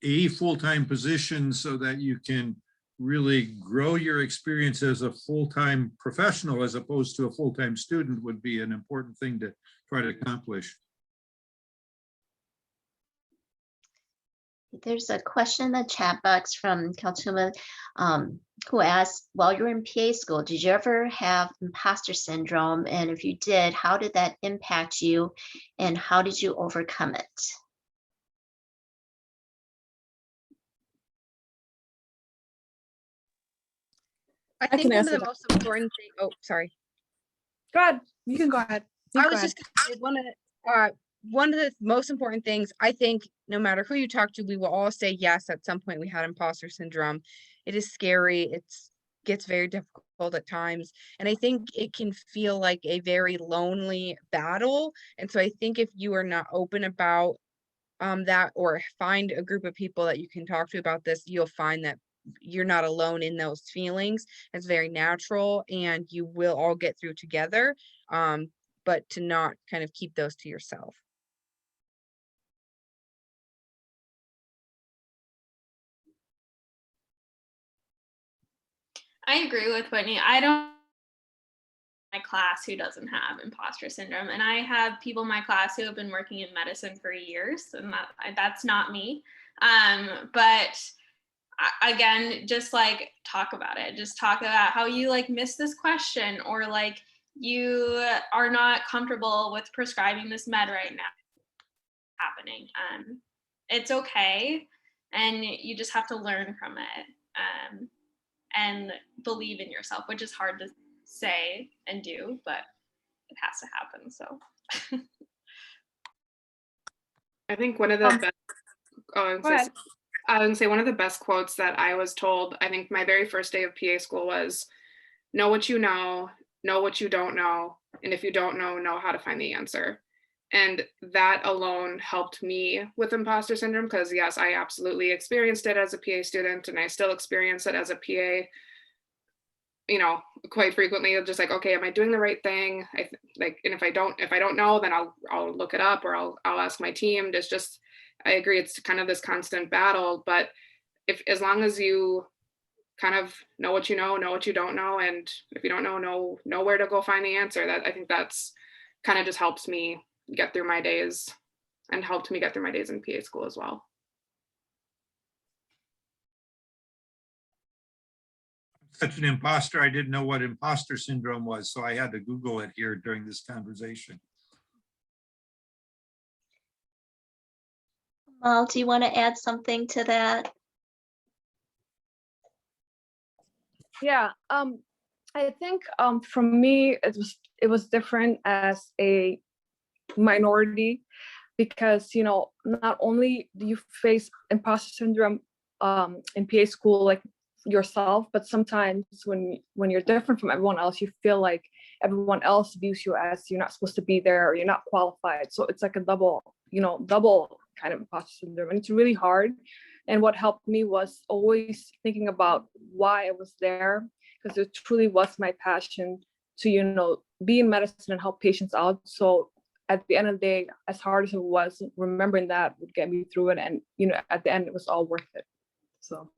a full-time position so that you can really grow your experience as a full-time professional as opposed to a full-time student would be an important thing to try to accomplish. There's a question in the chat box from Kaltuma who asked, while you were in PA school, did you ever have imposter syndrome? And if you did, how did that impact you? And how did you overcome it? I can think one of answer the that. most important things, oh, sorry. Go ahead. You can go ahead. You I go was ahead. just gonna say one of the most important things, I think no matter who you talk to, we will all say yes, at some point we had imposter syndrome. It is scary. Gets very difficult at times. And I think it can feel like a very lonely battle. And so I think if you are not open about that or find a group of people that you can talk to about this, you'll find that you're not alone in those feelings. It's very natural and you will all get through together. But to not kind of keep those to yourself. I agree with Whitney. I don't my class who doesn't have imposter syndrome, and I have people in my class who have been working in medicine for years, and that's not me. But again, just like talk about it. Just talk about how you like missed this question, or like you are not comfortable with prescribing this med right now. Happening. It's okay, and you just have to learn from it. And believe in yourself, which is hard to say and do, but it has to happen. So I think one of the best, I was gonna say one of the best quotes that I was told, I think my very first day of PA school was, know what you know what you don't know, and if you don't know how to find the answer. And that alone helped me with imposter syndrome, because yes, I absolutely experienced it as a PA student, and I still experience it as a PA, you know, quite frequently. Just like, okay, am I doing the right thing? And if I don't know, then I'll look it up, or I'll ask my team. It's just, I agree, it's kind of this constant battle. But as long as you kind of know what you know what you don't know, and if you don't know where to go find the answer, that I think that's kind of just helps me get through my days, and helped me get through my days in PA school as well. Such an imposter, I didn't know what imposter syndrome was, so I had to Google it here during this conversation. Mal, do you want to add something to that? Yeah, I think for me it was different as a minority, because not only do you face imposter syndrome in PA school like yourself, but sometimes when you're different from everyone else, you feel like everyone else views you as you're not supposed to be there, or you're not qualified. So it's like a double kind of imposter syndrome, and it's really hard. And what helped me was always thinking about why I was there, because it truly was my passion to be in medicine and help patients out. So at the end of the day, as hard as it was, remembering that would get me through it. And at the end, it was all worth it. So.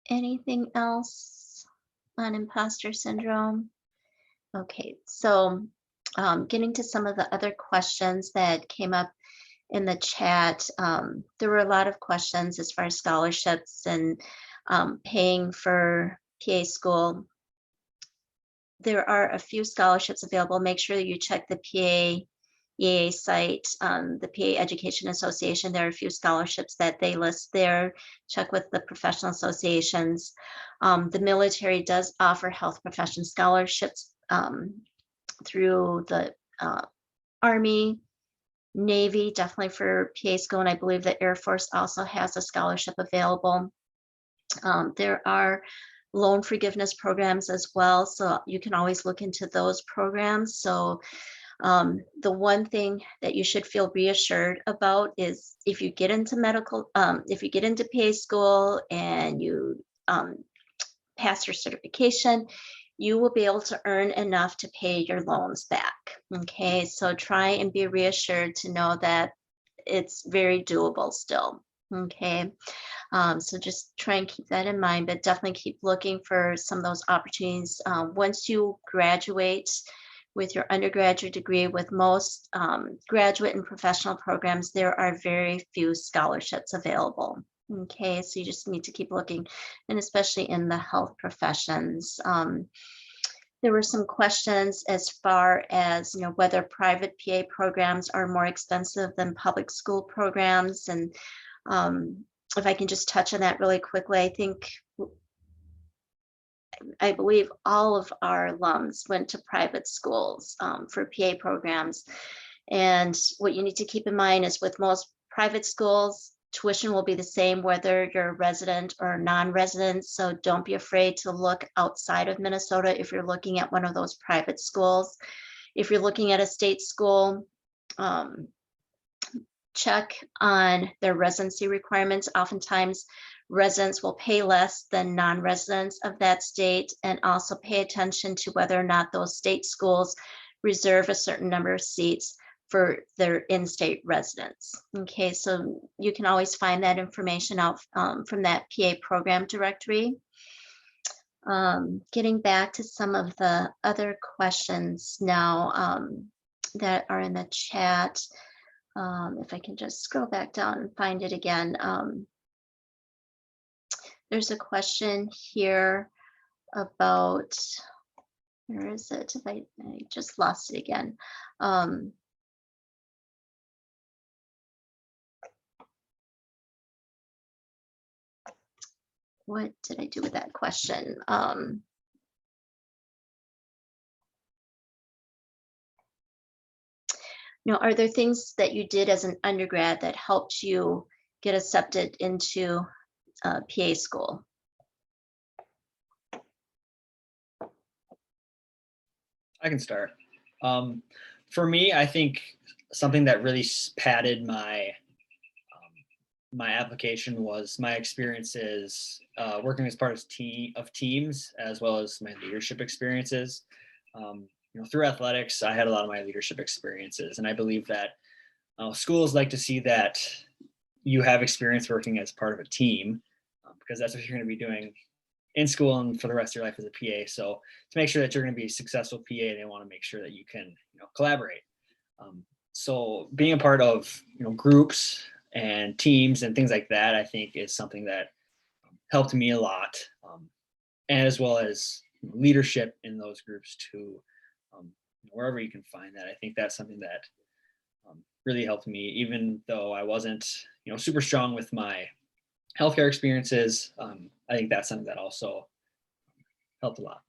Anything else on imposter syndrome? Okay, so getting to some of the other questions that came up in the chat, there were a lot of questions as far as scholarships and paying for PA school. There are a few scholarships available. Make sure that you check the PA EA site, the PA Education Association. There are a few scholarships that they list there. Check with the professional associations. The military does offer health profession scholarships through the Army, Navy, definitely for PA school, and I believe the Air Force also has a scholarship available. There are loan forgiveness programs as well, so you can always look into those programs. So the one thing that you should feel reassured about is if you get into if you get into PA school and you pass your certification, you will be able to earn enough to pay your loans back. Okay, so try and be reassured to know that it's very doable still. Okay, so just try and keep that in mind, but definitely keep looking for some of those opportunities. Once you graduate with your undergraduate degree, with most graduate and professional programs, there are very few scholarships available. Okay, so you just need to keep looking, and especially in the health professions. There were some questions as far as whether private PA programs are more expensive than public school programs, and if I can just touch on that really quickly, I believe all of our alums went to private schools for PA programs. And what you need to keep in mind is with most private schools, tuition will be the same whether you're a resident or non-resident. So don't be afraid to look outside of Minnesota if you're looking at one of those private schools. If you're looking at a state school, check on their residency requirements. Oftentimes, residents will pay less than non-residents of that state, and also pay attention to whether or not those state schools reserve a certain number of seats for their in-state residents. Okay, so you can always find that information out from that PA program directory. Getting back to some of the other questions now that are in the chat. If I can just scroll back down and find it again. There's a question here about, where is it? I just lost it again. What did I do with that question? Are there things that you did as an undergrad that helped you get accepted into PA school? I can start. For me, I think something that really padded my application was my experiences working as part of teams, as well as my leadership experiences. Through athletics, I had a lot of my leadership experiences, and I believe that schools like to see that you have experience working as part of a team, because that's what you're going to be doing in school and for the rest of your life as a PA. So to make sure that you're going to be a successful PA, they want to make sure that you can collaborate. So being a part of groups and teams and things like that, I think is something that helped me a lot, and as well as leadership in those groups too. Wherever you can find that, I think that's something that really helped me, even though I wasn't super strong with my healthcare experiences. I think that's something that also helped a lot.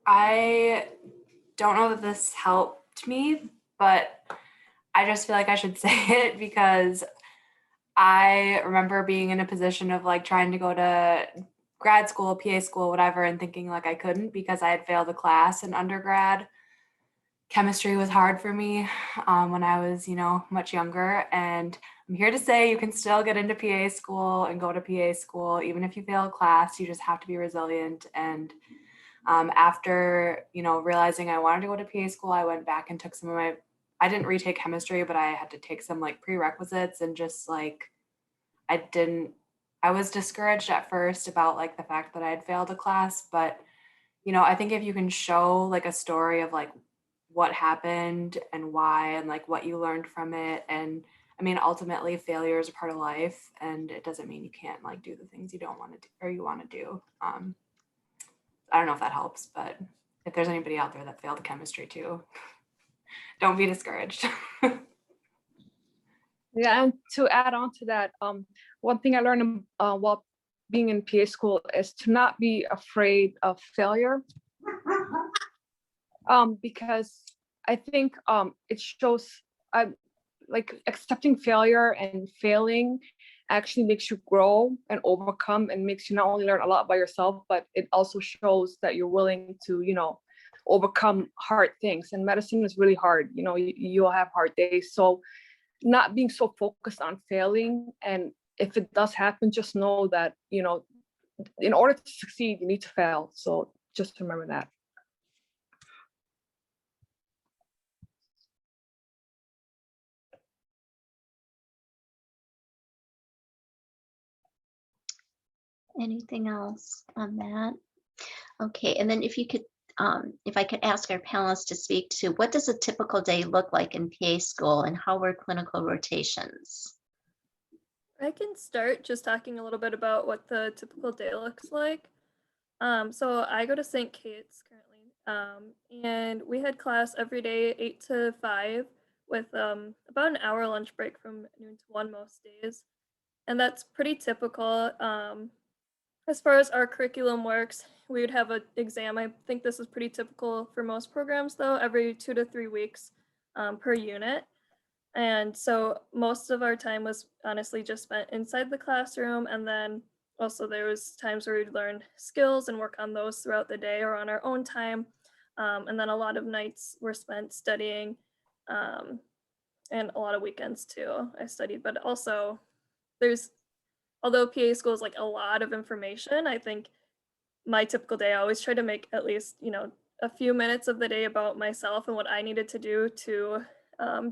I don't know that this helped me, but I just feel like I should say it because I remember being in a position of like trying to go to grad school, PA school, whatever, and thinking like I couldn't because I had failed a class in undergrad. Chemistry was hard for me when I was, much younger. And I'm here to say you can still get into PA school and go to PA school. Even if you fail a class, you just have to be resilient. And after, realizing I wanted to go to PA school, I went back and took I didn't retake chemistry, but I had to take some like prerequisites and just like, I was discouraged at first about like the fact that I had failed a class, but, I think if you can show like a story of like what happened and why, and like what you learned from it. And I mean, ultimately failure is a part of life, and it doesn't mean you can't like do the things you don't want to do or you want to do. I don't know if that helps, but if there's anybody out there that failed chemistry too, don't be discouraged. Yeah, and to add on to that, one thing I learned while being in PA school is to not be afraid of failure. Because I think it shows like accepting failure and failing actually makes you grow and overcome, and makes you not only learn a lot by yourself, but it also shows that you're willing to, overcome hard things. And medicine is really hard. You'll have hard days. So not being so focused on failing, and if it does happen, just know that, in order to succeed, you need to fail. So just remember that. Anything else on that? Okay, and then if I could ask our panelists to speak to what does a typical day look like in PA school, and how were clinical rotations? I can start just talking a little bit about what the typical day looks like. So I go to St. Kate's currently, and we had class every day, 8 to 5, with about an hour lunch break from noon to 1 most days. And that's pretty typical. As far as our curriculum works, we would have an exam. I think this is pretty typical for most programs, though, every 2 to 3 weeks per unit. And so most of our time was honestly just spent inside the classroom. And then also there was times where we'd learn skills and work on those throughout the day or on our own time. And then a lot of nights were spent studying, and a lot of weekends too. I studied, but also although PA school is like a lot of information, I think my typical day, I always try to make at least, a few minutes of the day about myself and what I needed to do to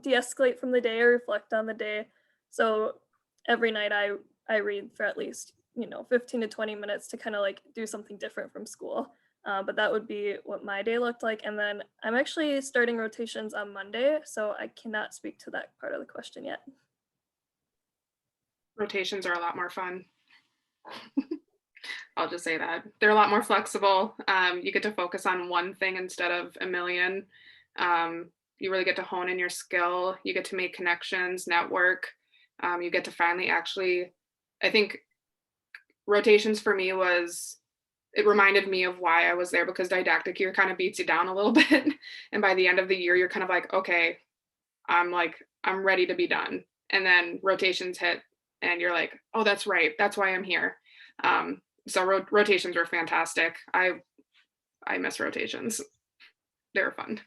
de-escalate from the day or reflect on the day. So every night I read for at least 15 to 20 minutes to kind of like do something different from school. But that would be what my day looked like. And then I'm actually starting rotations on Monday, so I cannot speak to that part of the question yet. Rotations are a lot more fun. I'll just say that. They're a lot more flexible. You get to focus on one thing instead of a million. You really get to hone in your skill. You get to make connections, network. You get to finally actually, I think rotations for me it reminded me of why I was there, because didactic year kind of beats you down a little bit. And by the end of the year, you're kind of like, okay, I'm ready to be done. And then rotations hit and you're like, oh, that's right. That's why I'm here. So rotations were fantastic. I miss rotations. They were fun.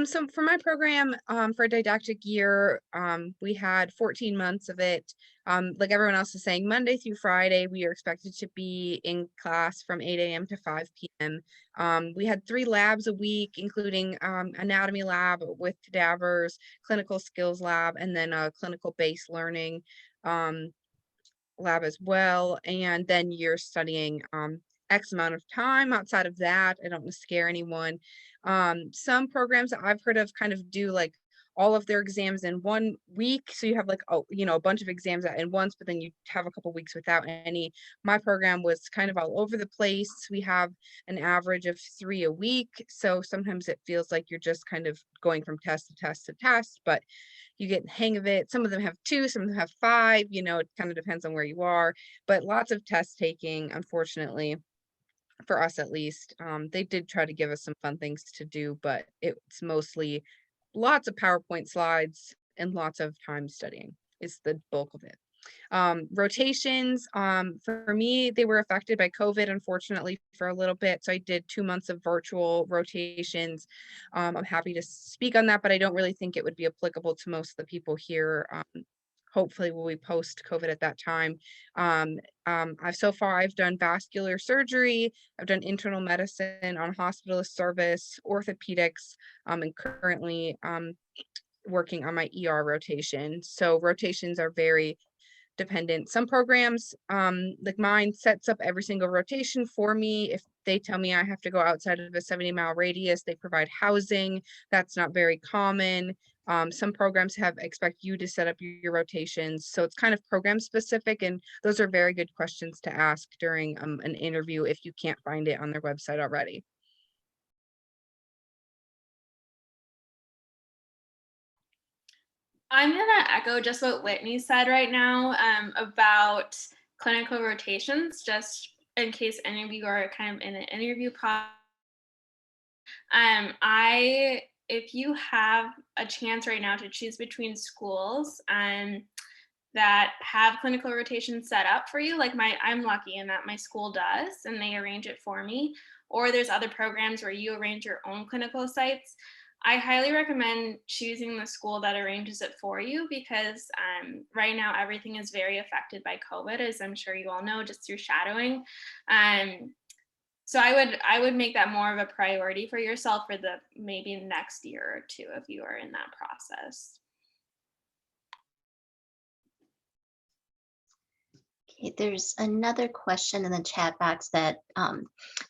So for my program, for a didactic year, we had 14 months of it. Like everyone else is saying, Monday through Friday, we are expected to be in class from 8 a.m. to 5 p.m. We had 3 labs a week, including anatomy lab with cadavers, clinical skills lab, and then a clinical based learning lab as well. And then you're studying X amount of time outside of that. I don't want to scare anyone. Some programs that I've heard of kind of do like all of their exams in 1 week. So you have like, a bunch of exams in once, but then you have a couple weeks without any. My program was kind of all over the place. We have an average of 3 a week. So sometimes it feels like you're just kind of going from test to test to test, but you get the hang of it. Some of them have 2, some of them have 5, it kind of depends on where you are, but lots of test taking, unfortunately, for us at least. They did try to give us some fun things to do, but it's mostly lots of PowerPoint slides and lots of time studying is the bulk of it. Rotations, for me, they were affected by COVID, unfortunately, for a little bit. So I did 2 months of virtual rotations. I'm happy to speak on that, but I don't really think it would be applicable to most of the people here. Hopefully we'll be post COVID at that time. I've done vascular surgery, I've done internal medicine on hospitalist service, orthopedics, and currently working on my ER rotation. So rotations are very dependent. Some programs, like mine, sets up every single rotation for me. If they tell me I have to go outside of a 70-mile radius, they provide housing. That's not very common. Some programs expect you to set up your rotations. So it's kind of program specific. And those are very good questions to ask during an interview if you can't find it on their website already. I'm gonna echo just what Whitney said right now about clinical rotations, just in case any of you are kind of in an interview process. If you have a chance right now to choose between schools that have clinical rotations set up for you, like I'm lucky in that my school does, and they arrange it for me, or there's other programs where you arrange your own clinical sites. I highly recommend choosing the school that arranges it for you because right now everything is very affected by COVID, as I'm sure you all know, just through shadowing. So I would make that more of a priority for yourself for the maybe next year or 2 if you are in that process. Okay, there's another question in the chat box that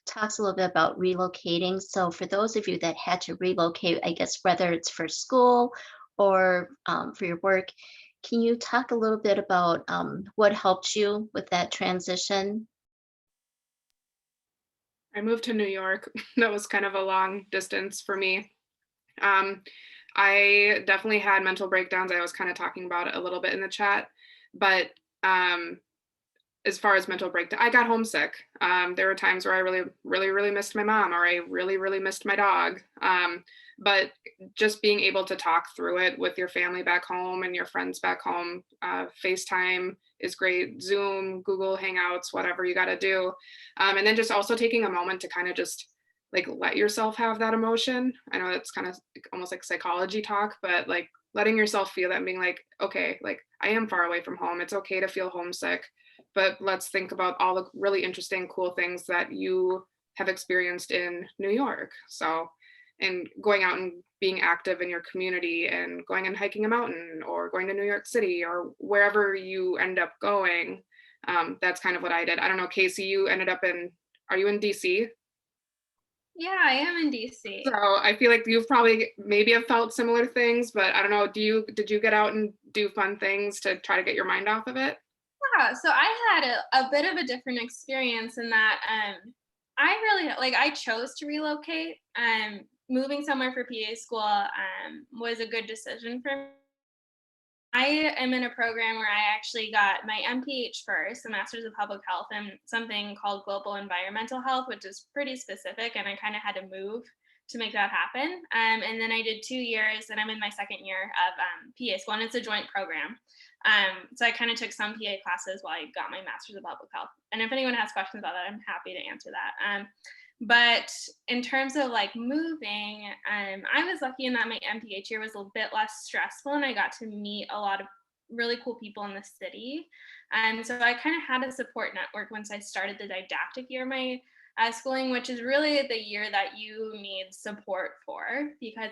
talks a little bit about relocating. So for those of you that had to relocate, I guess whether it's for school or for your work, can you talk a little bit about what helped you with that transition? I moved to New York. That was kind of a long distance for me. I definitely had mental breakdowns. I was kind of talking about it a little bit in the chat, but as far as mental breakdown, I got homesick. There were times where I really missed my mom, or I really missed my dog. But just being able to talk through it with your family back home and your friends back home, FaceTime is great, Zoom, Google Hangouts, whatever you got to do. And then just also taking a moment to kind of just like let yourself have that emotion. I know that's kind of almost like psychology talk, but like letting yourself feel that and being like, okay, like I am far away from home. It's okay to feel homesick, but let's think about all the really interesting, cool things that you have experienced in New York. So, and going out and being active in your community and going and hiking a mountain or going to New York City or wherever you end up going. That's kind of what I did. I don't know, Casey, you ended up are you in DC? Yeah, I am in DC. So I feel like you've probably maybe have felt similar things, but I don't know, did you get out and do fun things to try to get your mind off of it? Yeah, so I had a bit of a different experience in that I chose to relocate. Moving somewhere for PA school was a good decision for me. I am in a program where I actually got my MPH first, a Master's of Public Health, and something called Global Environmental Health, which is pretty specific, and I kind of had to move to make that happen. And then I did 2 years, and I'm in my second year of PA school, and it's a joint program. So I kind of took some PA classes while I got my master's of public health. And if anyone has questions about that, I'm happy to answer that. But in terms of like moving, I was lucky in that my MPH year was a bit less stressful, and I got to meet a lot of really cool people in the city. And so I kind of had a support network once I started the didactic year of my schooling, which is really the year that you need support for, because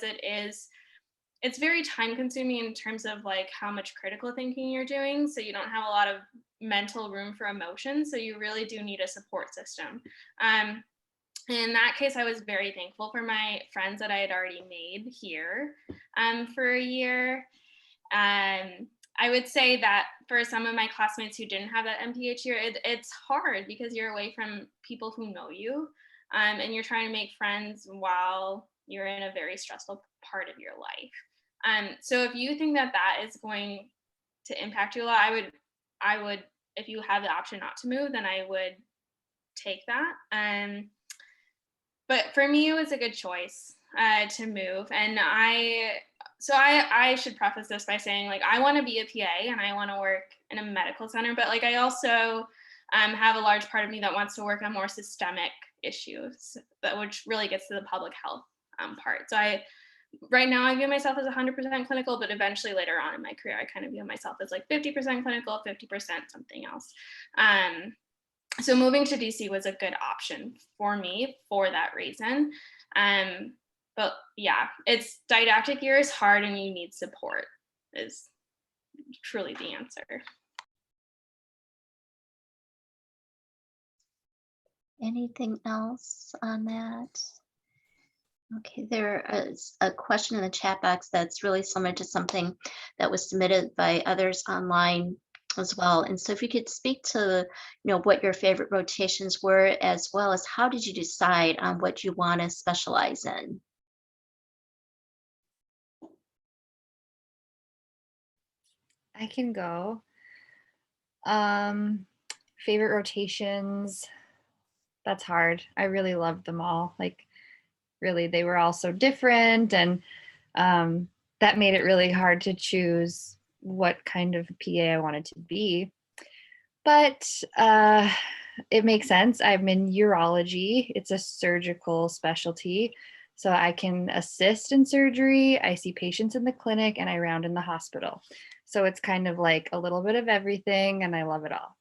it's very time consuming in terms of like how much critical thinking you're doing. So you don't have a lot of mental room for emotion. So you really do need a support system. In that case, I was very thankful for my friends that I had already made here for a year. I would say that for some of my classmates who didn't have that MPH year, it's hard because you're away from people who know you, and you're trying to make friends while you're in a very stressful part of your life. So if you think that that is going to impact you a lot, I would, if you have the option not to move, then I would take that. But for me, it was a good choice to move. And I should preface this by saying, like, I want to be a PA and I want to work in a medical center, but like I also have a large part of me that wants to work on more systemic issues, which really gets to the public health part. So right now I view myself as 100% clinical, but eventually later on in my career, I kind of view myself as like 50% clinical, 50% something else. So moving to DC was a good option for me for that reason. But yeah, it's didactic year is hard and you need support is truly the answer. Anything else on that? Okay, there is a question in the chat box that's really similar to something that was submitted by others online as well. And so if you could speak to, what your favorite rotations were, as well as how did you decide on what you want to specialize in? I can go. Favorite rotations, that's hard. I really loved them all. Like, really, they were all so different, and that made it really hard to choose what kind of PA I wanted to be. But it makes sense. I'm in urology. It's a surgical specialty. So I can assist in surgery, I see patients in the clinic, and I round in the hospital. So it's kind of like a little bit of everything, and I love it all.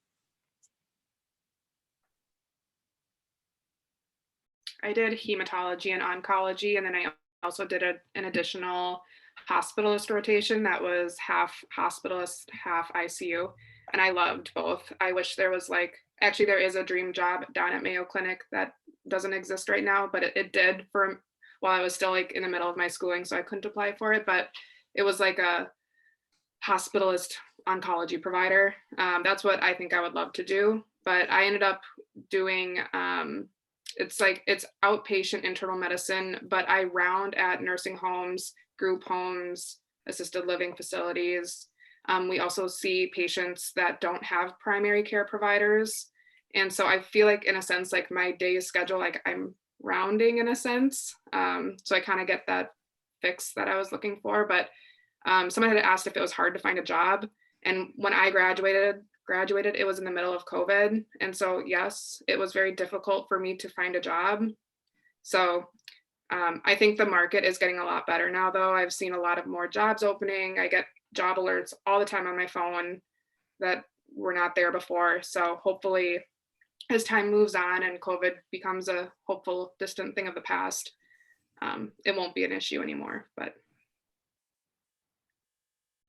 I did hematology and oncology, and then I also did an additional hospitalist rotation that was half hospitalist, half ICU. And I loved both. I wish there was actually there is a dream job down at Mayo Clinic that doesn't exist right now, but it did for while I was still in the middle of my schooling, so I couldn't apply for it, but it was like a hospitalist oncology provider. That's what I think I would love to do, but I ended up doing, it's outpatient internal medicine, but I round at nursing homes, group homes, assisted living facilities. We also see patients that don't have primary care providers. And so I feel like, in a sense, like my day schedule, like I'm rounding in a sense. So I kind of get that fix that I was looking for. But someone had asked if it was hard to find a job. And when I graduated, it was in the middle of COVID. And so, yes, it was very difficult for me to find a job. So I think the market is getting a lot better now, though. I've seen a lot of more jobs opening. I get job alerts all the time on my phone that were not there before. So hopefully, as time moves on and COVID becomes a hopeful distant thing of the past, it won't be an issue anymore. But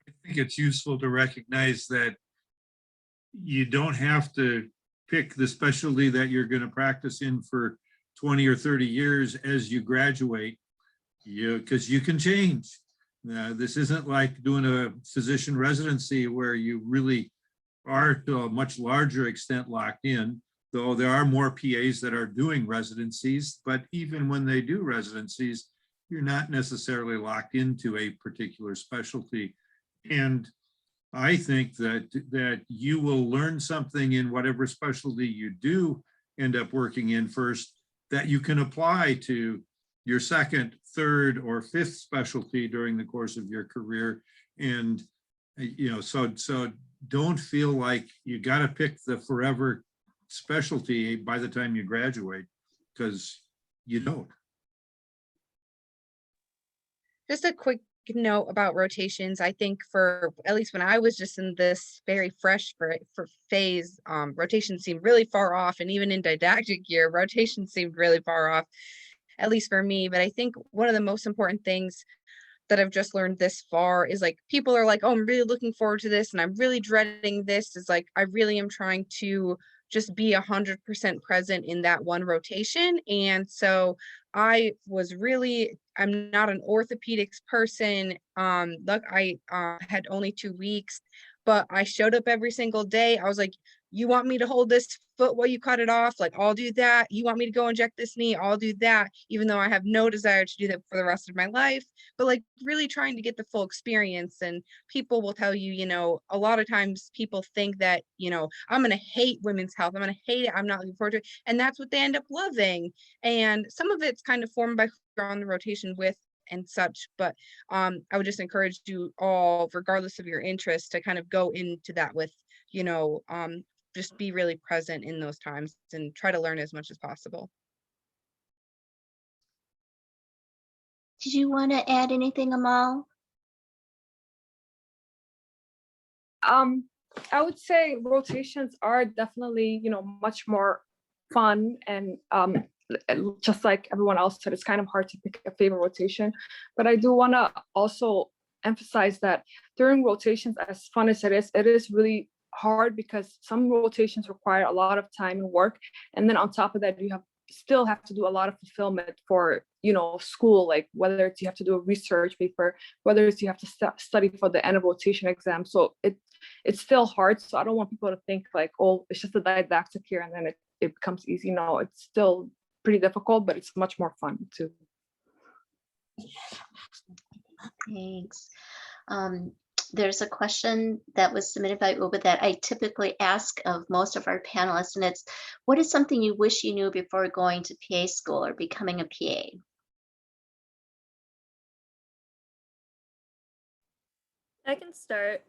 I think it's useful to recognize that you don't have to pick the specialty that you're going to practice in for 20 or 30 years as you graduate, because you can change. This isn't like doing a physician residency where you really are to a much larger extent locked in, though there are more PAs that are doing residencies. But even when they do residencies, you're not necessarily locked into a particular specialty. And I think that you will learn something in whatever specialty you do end up working in first that you can apply to your second, third, or fifth specialty during the course of your career. And, so don't feel like you got to pick the forever specialty by the time you graduate, because you don't. Just a quick note about rotations. I think for at least when I was just in this very fresh for phase, rotations seemed really far off, and even in didactic year, rotations seemed really far off, at least for me. But I think one of the most important things that I've just learned this far is like people are like, oh, I'm really looking forward to this and I'm really dreading this. Is like I really am trying to just be 100% present in that one rotation. And so I'm not an orthopedics person. Look, I had only 2 weeks, but I showed up every single day. I was like, you want me to hold this foot while you cut it off? Like, I'll do that. You want me to go inject this knee? I'll do that, even though I have no desire to do that for the rest of my life. But like really trying to get the full experience. And people will tell you, a lot of times people think that, I'm going to hate women's health. I'm going to hate it. I'm not looking forward to it. And that's what they end up loving. And some of it's kind of formed by who you're on the rotation with and such. But I would just encourage you all, regardless of your interest, to kind of go into that with, just be really present in those times and try to learn as much as possible. Did you want to add anything, Amal? I would say rotations are definitely, much more fun, and just like everyone else said, it's kind of hard to pick a favorite rotation. But I do want to also emphasize that during rotations, as fun as it is really hard, because some rotations require a lot of time and work, and then on top of that, you still have to do a lot of fulfillment for school, like whether it's you have to do a research paper, whether it's you have to study for the end of rotation exam. So it's still hard. So I don't want people to think like, oh, it's just a didactic here and then it becomes easy. No, it's still pretty difficult, but it's much more fun too. Thanks. There's a question that was submitted by Uba that I typically ask of most of our panelists, and it's, what is something you wish you knew before going to PA school or becoming a PA? I can start.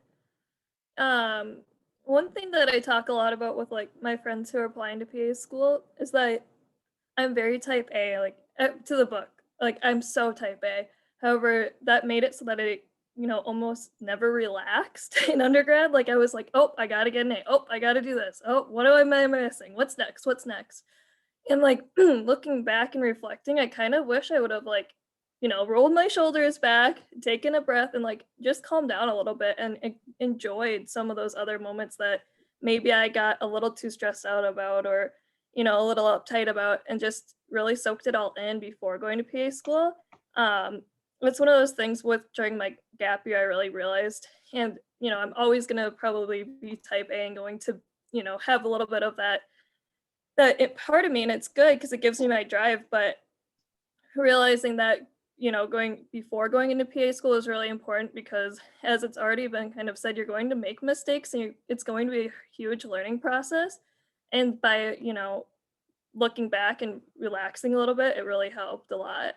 One thing that I talk a lot about with like my friends who are applying to PA school is that I'm very type A, like to the book. Like I'm so type A. However, that made it so that I, almost never relaxed in undergrad. Like I was like, oh, I gotta get an A. Oh, I gotta do this. Oh, what am I missing? What's next? What's next? And like looking back and reflecting, I kind of wish I would have like, rolled my shoulders back, taken a breath, and like just calmed down a little bit and enjoyed some of those other moments that maybe I got a little too stressed out about, or a little uptight about, and just really soaked it all in before going to PA school. It's one of those things with during my gap year I really realized, and I'm always gonna probably be type A and going to have a little bit of that part of me, and it's good because it gives me my drive. But realizing that going into PA school is really important, because as it's already been kind of said, you're going to make mistakes and it's going to be a huge learning process. And by looking back and relaxing a little bit, it really helped a lot.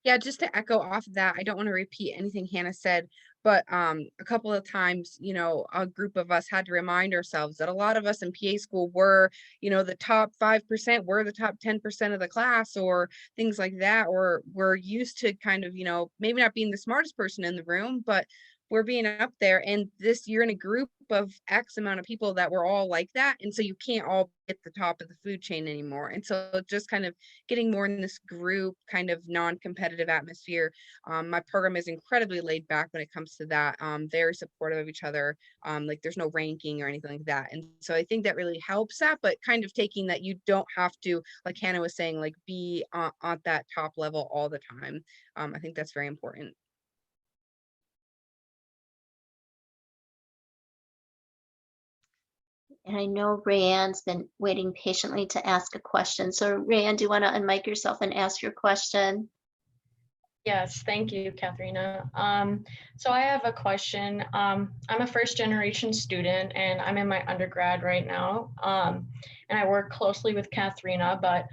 Yeah, just to echo off of that, I don't want to repeat anything Hannah said, but a couple of times, a group of us had to remind ourselves that a lot of us in PA school were, the top 5%, were the top 10% of the class, or things like that, or we're used to kind of, maybe not being the smartest person in the room, but we're being up there. And you're in a group of X amount of people that were all like that. And so you can't all be at the top of the food chain anymore. And so just kind of getting more in this group kind of non-competitive atmosphere. My program is incredibly laid back when it comes to that. Very supportive of each other. Like there's no ranking or anything like that. And so I think that really helps that, but kind of taking that you don't have to, like Hannah was saying, like be on that top level all the time. I think that's very important. And I know Rayanne's been waiting patiently to ask a question. So Rayanne, do you want to unmic yourself and ask your question? Yes, thank you, Katharina. So I have a question. I'm a first generation student and I'm in my undergrad right now. And I work closely with Katharina, but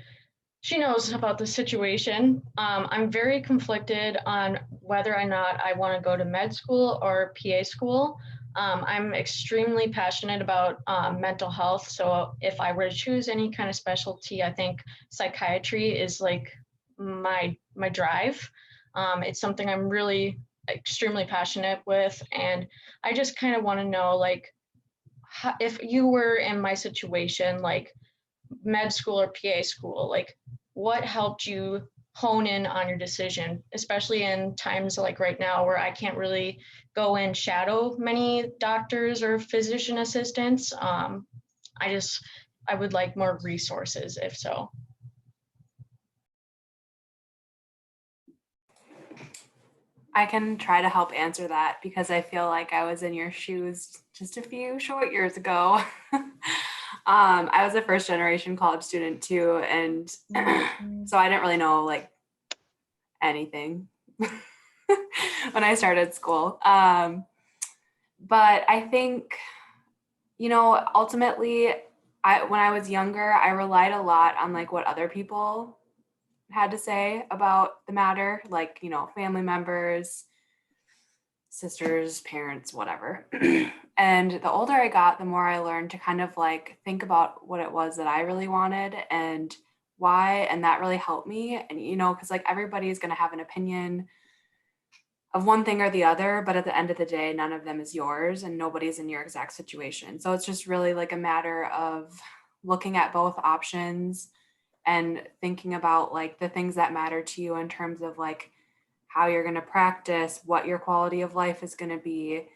she knows about the situation. I'm very conflicted on whether or not I want to go to med school or PA school. I'm extremely passionate about mental health. So if I were to choose any kind of specialty, I think psychiatry is like my drive. It's something I'm really extremely passionate with, and I just kind of want to know, like, if you were in my situation, like med school or PA school, like what helped you hone in on your decision, especially in times like right now where I can't really go and shadow many doctors or physician assistants. I would like more resources if so. I can try to help answer that because I feel like I was in your shoes just a few short years ago. I was a first generation college student too, and so I didn't really know like anything when I started school. But I think, ultimately, when I was younger, I relied a lot on like what other people had to say about the matter, like, family members, sisters, parents, whatever. And the older I got, the more I learned to kind of like think about what it was that I really wanted and why. And that really helped me. And, because like everybody is going to have an opinion of one thing or the other, but at the end of the day, none of them is yours and nobody's in your exact situation. So it's just really like a matter of looking at both options and thinking about like the things that matter to you in terms of like how you're going to practice, what your quality of life is going to be.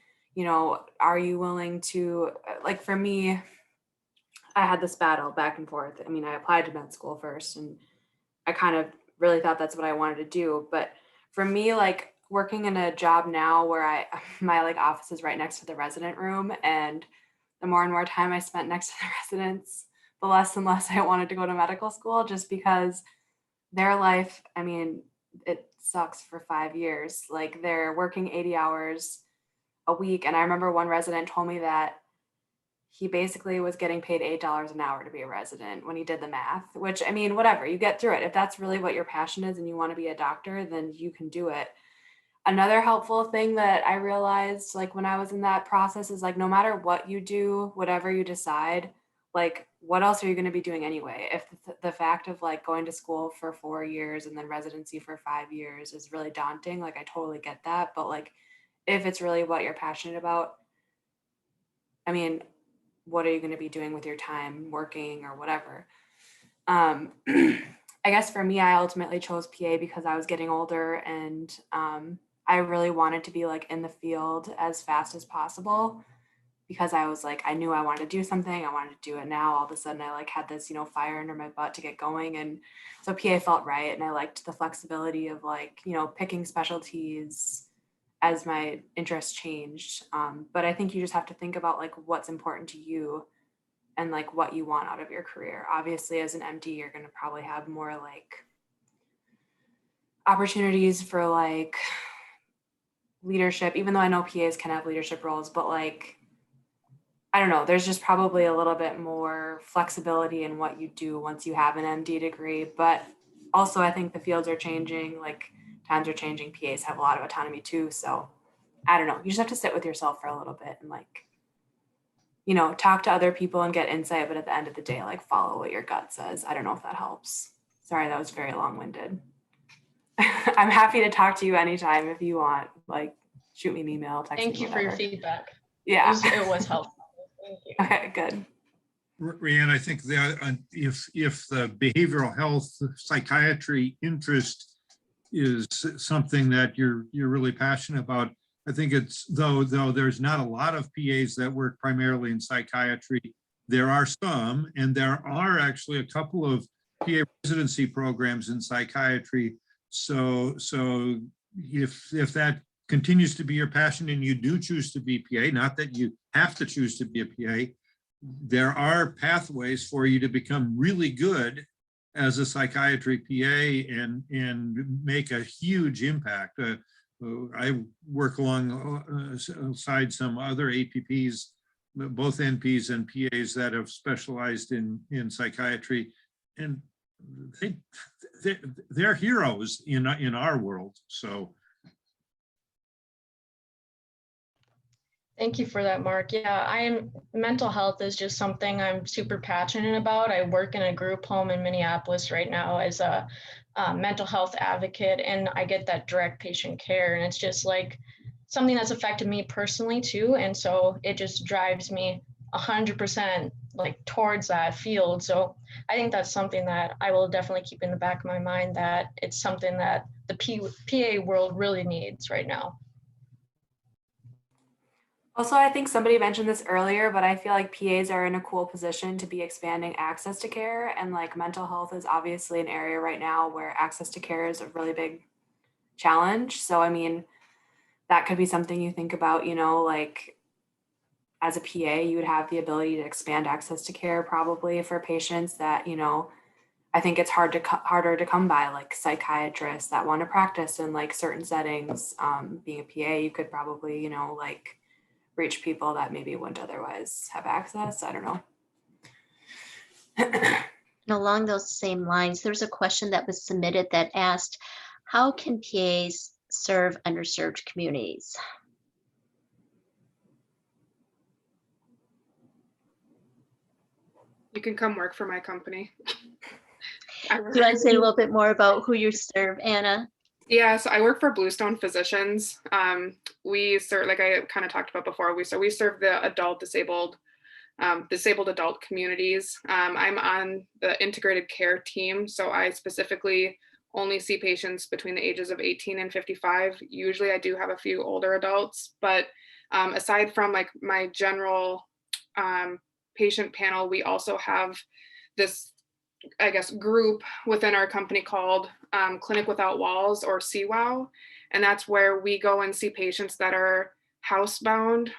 Are you willing to, like for me, I had this battle back and forth. I mean, I applied to med school first and I kind of really thought that's what I wanted to do. But for me, like working in a job now where my like office is right next to the resident room, and the more and more time I spent next to the residents, the less and less I wanted to go to medical school just because their life, I mean, it sucks for 5 years. Like they're working 80 hours a week. And I remember one resident told me that he basically was getting paid $8 an hour to be a resident when he did the math, which I mean, whatever, you get through it. If that's really what your passion is and you want to be a doctor, then you can do it. Another helpful thing that I realized like when I was in that process is like, no matter what you do, whatever you decide, like what else are you going to be doing anyway? If the fact of like going to school for 4 years and then residency for 5 years is really daunting, like I totally get that. But like, if it's really what you're passionate about, I mean, what are you going to be doing with your time working or whatever? I guess for me, I ultimately chose PA because I was getting older and I really wanted to be like in the field as fast as possible because I was like, I knew I wanted to do something. I wanted to do it now. All of a sudden I like had this, fire under my butt to get going. And so PA felt right. And I liked the flexibility of like, picking specialties as my interests changed. But I think you just have to think about like what's important to you and like what you want out of your career. Obviously, as an MD, you're going to probably have more like opportunities for like leadership, even though I know PAs can have leadership roles, but like, I don't know, there's just probably a little bit more flexibility in what you do once you have an MD degree. But also, I think the fields are changing, like times are changing. PAs have a lot of autonomy too. So I don't know, you just have to sit with yourself for a little bit and like, talk to other people and get insight, but at the end of the day, like follow what your gut says. I don't know if that helps. Sorry, that was very long-winded. I'm happy to talk to you anytime if you want, like shoot me an email, text Thank me, you for your whatever. feedback. Yeah. It was helpful. Thank you. Okay, good. Rhiannon, I think that if the behavioral health psychiatry interest is something that you're really passionate about, I think it's though there's not a lot of PAs that work primarily in psychiatry. There are some, and there are actually a couple of PA residency programs in psychiatry. So if that continues to be your passion and you do choose to be PA, not that you have to choose to be a PA, there are pathways for you to become really good as a psychiatry PA and make a huge impact. I work alongside some other APPs, both NPs and PAs that have specialized in psychiatry, and they're heroes in our world. So. Thank you for that, Mark. Yeah, mental health is just something I'm super passionate about. I work in a group home in Minneapolis right now as a mental health advocate, and I get that direct patient care. And it's just like something that's affected me personally too. And so it just drives me 100% like towards that field. So I think that's something that I will definitely keep in the back of my mind, that it's something that the PA world really needs right now. Also, I think somebody mentioned this earlier, but I feel like PAs are in a cool position to be expanding access to care. And like mental health is obviously an area right now where access to care is a really big challenge. So, I mean, that could be something you think about, you know, like as a PA, you would have the ability to expand access to care probably for patients that, you know, I think it's harder to come by, like psychiatrists that want to practice in like certain settings. Being a PA, you could probably, you know, like reach people that maybe wouldn't otherwise have access. I don't know. And along those same lines, there's a question that was submitted that asked, how can PAs serve underserved communities? You can come work for my company. Do you want to say a little bit more about who you serve, Anna? Yeah, so I work for Bluestone Physicians. We serve, like I kind of talked about before, we serve the disabled adult communities. I'm on the integrated care team, so I specifically only see patients between the ages of 18 and 55. Usually I do have a few older adults, but aside from like my general patient panel, we also have this, I guess, group within our company called Clinic Without Walls, or CWOW. And that's where we go and see patients that are housebound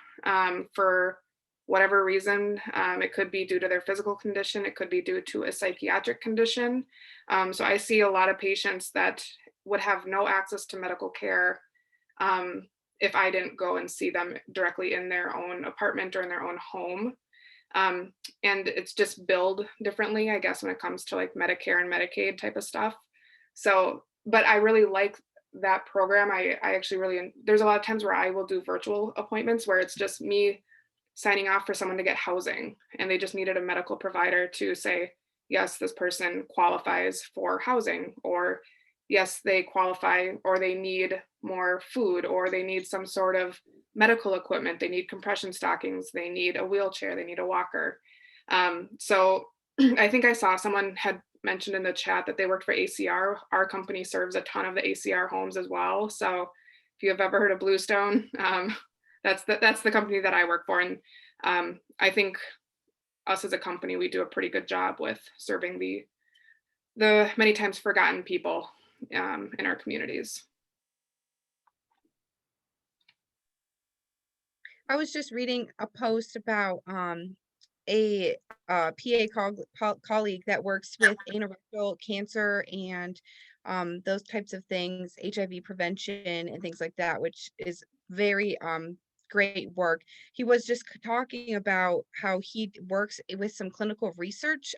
for whatever reason. It could be due to their physical condition. It could be due to a psychiatric condition. So I see a lot of patients that would have no access to medical care if I didn't go and see them directly in their own apartment or in their own home. And it's just billed differently, I guess, when it comes to like Medicare and Medicaid type of stuff. So, but I really like that program. I actually really, there's a lot of times where I will do virtual appointments where it's just me signing off for someone to get housing, and they just needed a medical provider to say, yes, this person qualifies for housing, or yes, they qualify, or they need more food, or they need some sort of medical equipment, they need compression stockings, they need a wheelchair, they need a walker. So I think I saw someone had mentioned in the chat that they worked for ACR. Our company serves a ton of the ACR homes as well. So if you have ever heard of Bluestone, that's the company that I work for. And I think us as a company, we do a pretty good job with serving the many times forgotten people in our communities. I was just reading a post about a PA colleague that works with anorectal cancer and those types of things, HIV prevention and things like that, which is very great work. He was just talking about how he works with some clinical research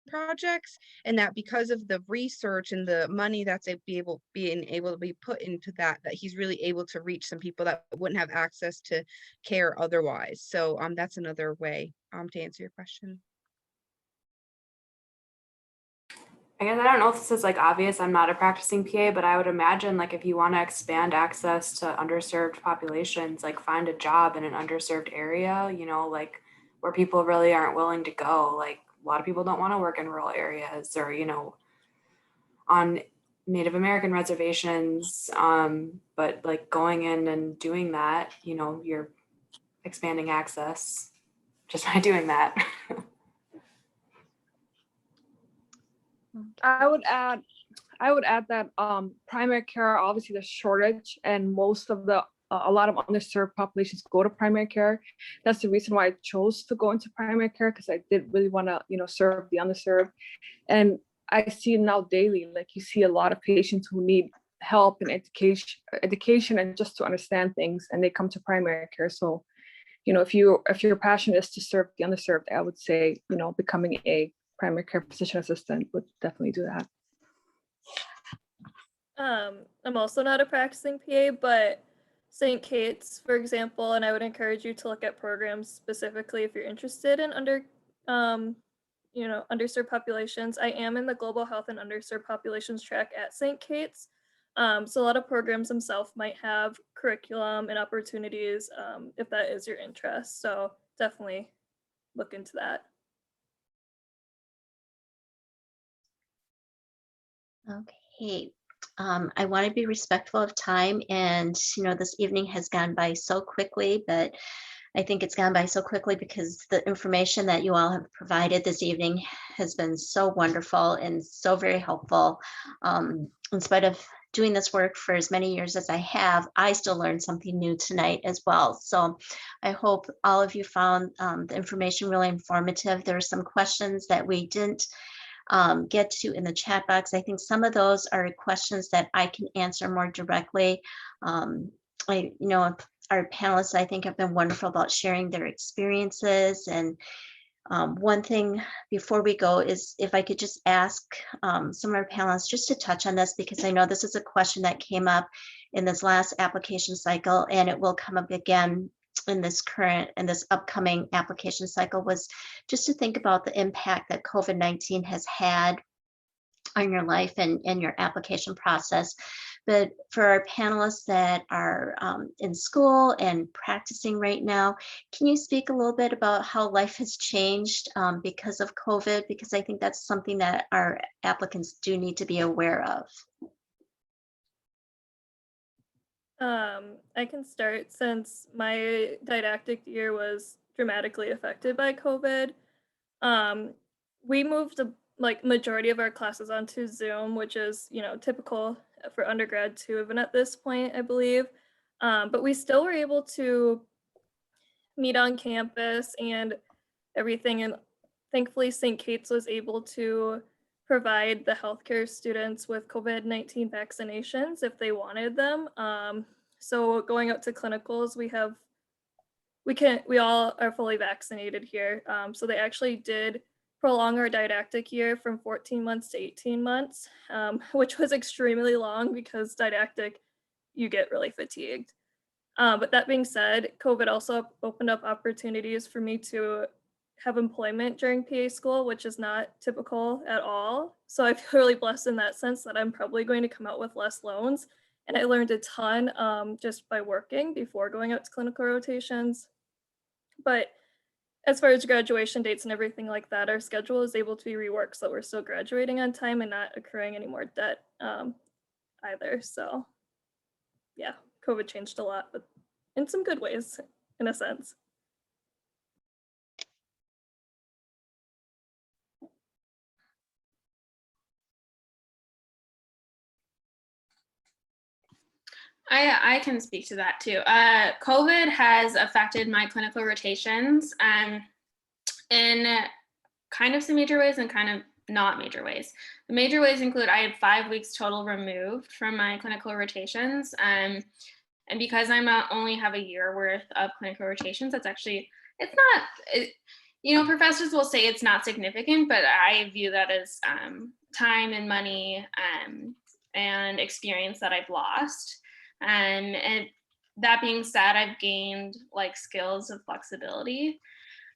projects, and that because of the research and the money that's being able to be put into that he's really able to reach some people that wouldn't have access to care otherwise. So that's another way to answer your question. I guess I don't know if this is like obvious. I'm not a practicing PA, but I would imagine like if you want to expand access to underserved populations, like find a job in an underserved area, you know, like where people really aren't willing to go. Like a lot of people don't want to work in rural areas, or, you know, on Native American reservations. But like going in and doing that, you know, you're expanding access just by doing that. I would add that primary care, obviously there's shortage, and most of a lot of underserved populations go to primary care. That's the reason why I chose to go into primary care, because I did really want to, you know, serve the underserved. And I see it now daily. Like you see a lot of patients who need help and education and just to understand things, and they come to primary care. So, if your passion is to serve the underserved, I would say, becoming a primary care physician assistant would definitely do that. I'm also not a practicing PA, but St. Kate's, for example, and I would encourage you to look at programs specifically if you're interested in underserved populations. I am in the global health and underserved populations track at St. Kate's. So a lot of programs themselves might have curriculum and opportunities if that is your interest. So definitely look into that. Okay. I want to be respectful of time, and this evening has gone by so quickly, but I think it's gone by so quickly because the information that you all have provided this evening has been so wonderful and so very helpful. In spite of doing this work for as many years as I have, I still learned something new tonight as well. So I hope all of you found the information really informative. There are some questions that we didn't get to in the chat box. I think some of those are questions that I can answer more directly. Our panelists, I think, have been wonderful about sharing their experiences. And one thing before we go is if I could just ask some of our panelists just to touch on this, because I know this is a question that came up in this last application cycle, and it will come up again in this upcoming application cycle, was just to think about the impact that COVID-19 has had on your life and your application process. But for our panelists that are in school and practicing right now, can you speak a little bit about how life has changed because of COVID? Because I think that's something that our applicants do need to be aware of. I can start since my didactic year was dramatically affected by COVID. We moved majority of our classes onto Zoom, which is, typical for undergrad too, even at this point, I believe. But we still were able to meet on campus and everything. And thankfully, St. Kate's was able to provide the healthcare students with COVID-19 vaccinations if they wanted them. So going out to clinicals, we all are fully vaccinated here. So they actually did prolong our didactic year from 14 months to 18 months, which was extremely long because didactic, you get really fatigued. But that being said, COVID also opened up opportunities for me to have employment during PA school, which is not typical at all. So I feel really blessed in that sense that I'm probably going to come out with less loans. And I learned a ton just by working before going out to clinical rotations. But as far as graduation dates and everything like that, our schedule is able to be reworked so we're still graduating on time and not accruing any more debt either. So yeah, COVID changed a lot, but in some good ways, in a sense. I can speak to that too. COVID has affected my clinical rotations in kind of some major ways and kind of not major ways. The major ways include I had 5 weeks total removed from my clinical rotations. And because only have a year worth of clinical rotations, it's not, professors will say it's not significant, but I view that as time and money and experience that I've lost. And that being said, I've gained skills of flexibility.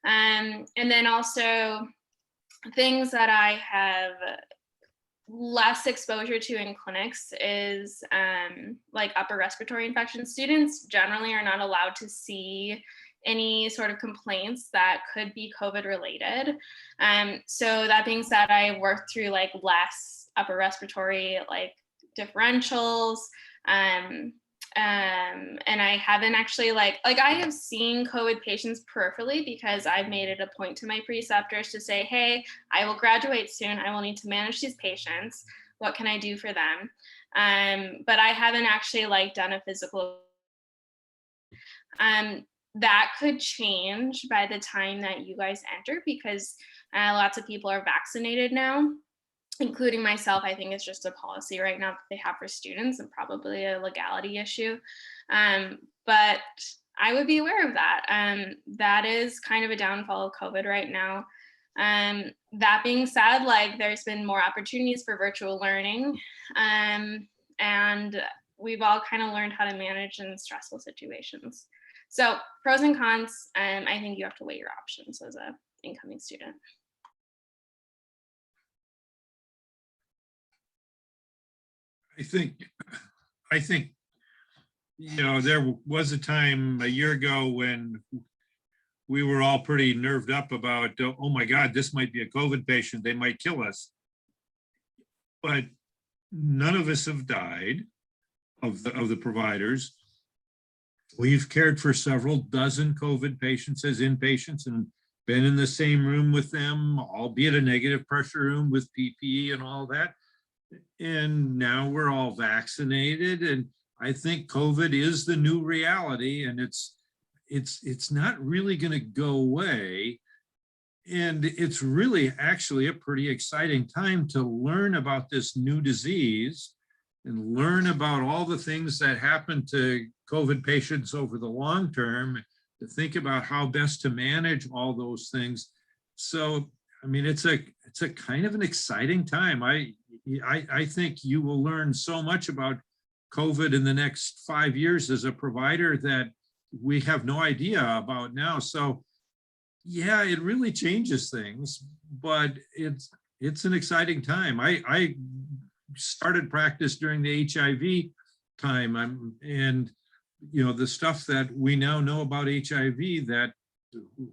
And then also things that I have less exposure to in clinics is upper respiratory infection. Students generally are not allowed to see any sort of complaints that could be COVID related. So that being said, I worked through less upper respiratory differentials. And I haven't actually I have seen COVID patients peripherally because I've made it a point to my preceptors to say, hey, I will graduate soon. I will need to manage these patients. What can I do for them? But I haven't actually done a physical. That could change by the time that you guys enter because lots of people are vaccinated now. including myself, I think it's just a policy right now that they have for students and probably a legality issue. But I would be aware of that. That is kind of a downfall of COVID right now. That being said, like there's been more opportunities for virtual learning, and we've all kind of learned how to manage in stressful situations. So pros and cons, I think you have to weigh your options as a incoming student. I think, you know, there was a time a year ago when we were all pretty nerved up about, oh my God, this might be a COVID patient, they might kill us. But none of us have died of the providers. We've cared for several dozen COVID patients as inpatients and been in the same room with them, albeit a negative pressure room with PPE and all that. And now we're all vaccinated, and I think COVID is the new reality, and it's not really going to go away. And it's really actually a pretty exciting time to learn about this new disease and learn about all the things that happen to COVID patients over the long term, to think about how best to manage all those things. So, I mean, it's a kind of an exciting time. I think you will learn so much about COVID in the next 5 years as a provider that we have no idea about now. So yeah, it really changes things, but it's an exciting time. I started practice during the HIV time, and you know, the stuff that we now know about HIV that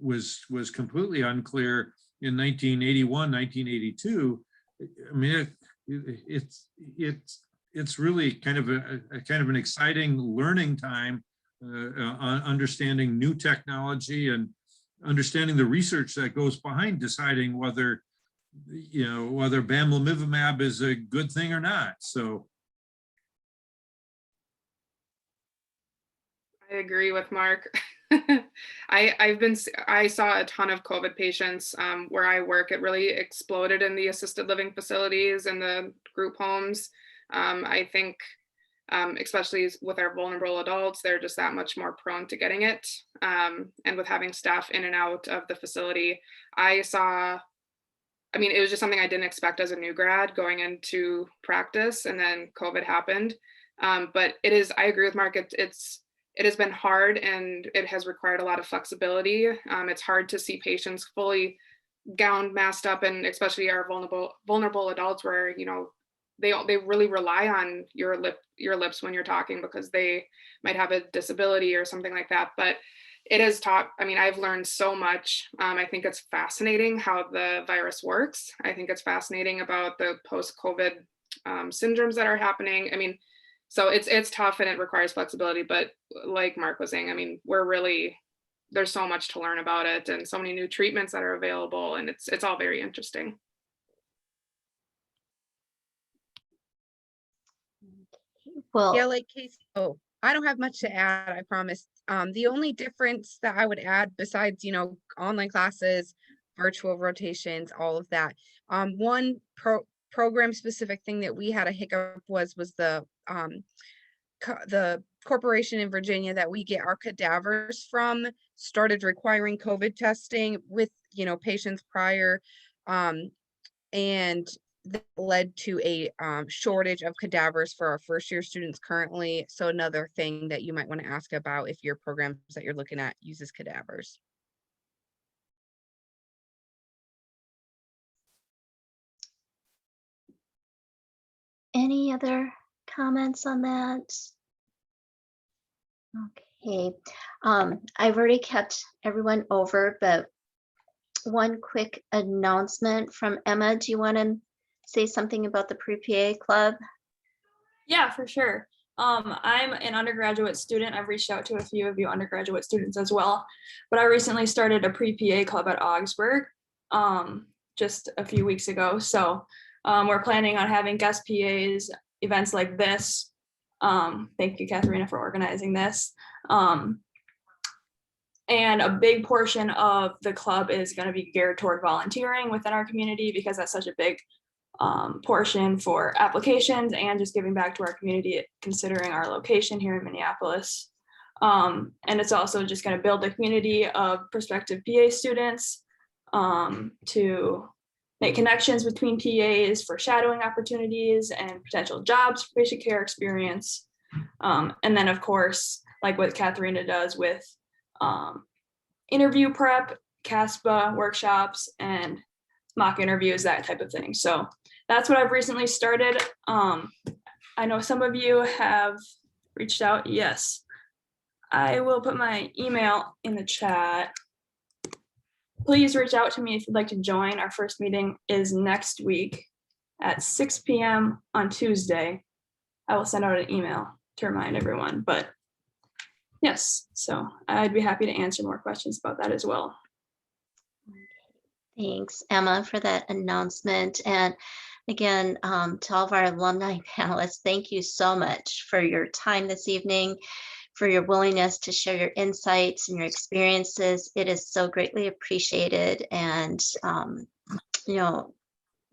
was completely unclear in 1981, 1982. I mean, it's really kind of an exciting learning time, on understanding new technology and understanding the research that goes behind deciding whether, you know, whether bamlanivimab is a good thing or not. So I agree with Mark. I saw a ton of COVID patients where I work. It really exploded in the assisted living facilities and the group homes. I think, especially with our vulnerable adults, they're just that much more prone to getting it. And with having staff in and out of the facility, I mean, it was just something I didn't expect as a new grad going into practice, and then COVID happened. But I agree with Mark, it has been hard and it has required a lot of flexibility. It's hard to see patients fully gowned, masked up, and especially our vulnerable adults where, you know, they really rely on your lips when you're talking because they might have a disability or something like that. But it has taught, I mean, I've learned so much. I think it's fascinating how the virus works. I think it's fascinating about the post-COVID syndromes that are happening. I mean, so it's tough and it requires flexibility, but like Mark was saying, I mean, there's so much to learn about it and so many new treatments that are available, and it's all very interesting. Well, Yeah, like Casey, I don't have much to add, I promise. The only difference that I would add besides, you know, online classes, virtual rotations, all of that, one program specific thing that we had a hiccup was the corporation in Virginia that we get our cadavers from started requiring COVID testing with, you know, patients prior, and that led to a shortage of cadavers for our first year students currently. So another thing that you might want to ask about if your programs that you're looking at uses cadavers. any other comments on that? Okay, I've already kept everyone over, but one quick announcement from Emma. Do you want to say something about the pre-PA club? Yeah, for sure. I'm an undergraduate student. I've reached out to a few of you undergraduate students as well, but I recently started a pre-PA club at Augsburg just a few weeks ago. So we're planning on having guest PAs, events like this. Thank you, Katharina, for organizing this. And a big portion of the club is going to be geared toward volunteering within our community because that's such a big portion for applications and just giving back to our community, considering our location here in Minneapolis. And it's also just going to build a community of prospective PA students to make connections between PAs for shadowing opportunities and potential jobs for patient care experience. And then, of course, like what Katharina does with interview prep, CASPA workshops, and mock interviews, that type of thing. So that's what I've recently started. I know some of you have reached out. Yes, I will put my email in the chat. Please reach out to me if you'd like to join. Our first meeting is next week at 6 p.m. on Tuesday. I will send out an email to remind everyone, but yes, so I'd be happy to answer more questions about that as well. Thanks, Emma, for that announcement. And again, to all of our alumni panelists, thank you so much for your time this evening, for your willingness to share your insights and your experiences. It is so greatly appreciated. And, you know,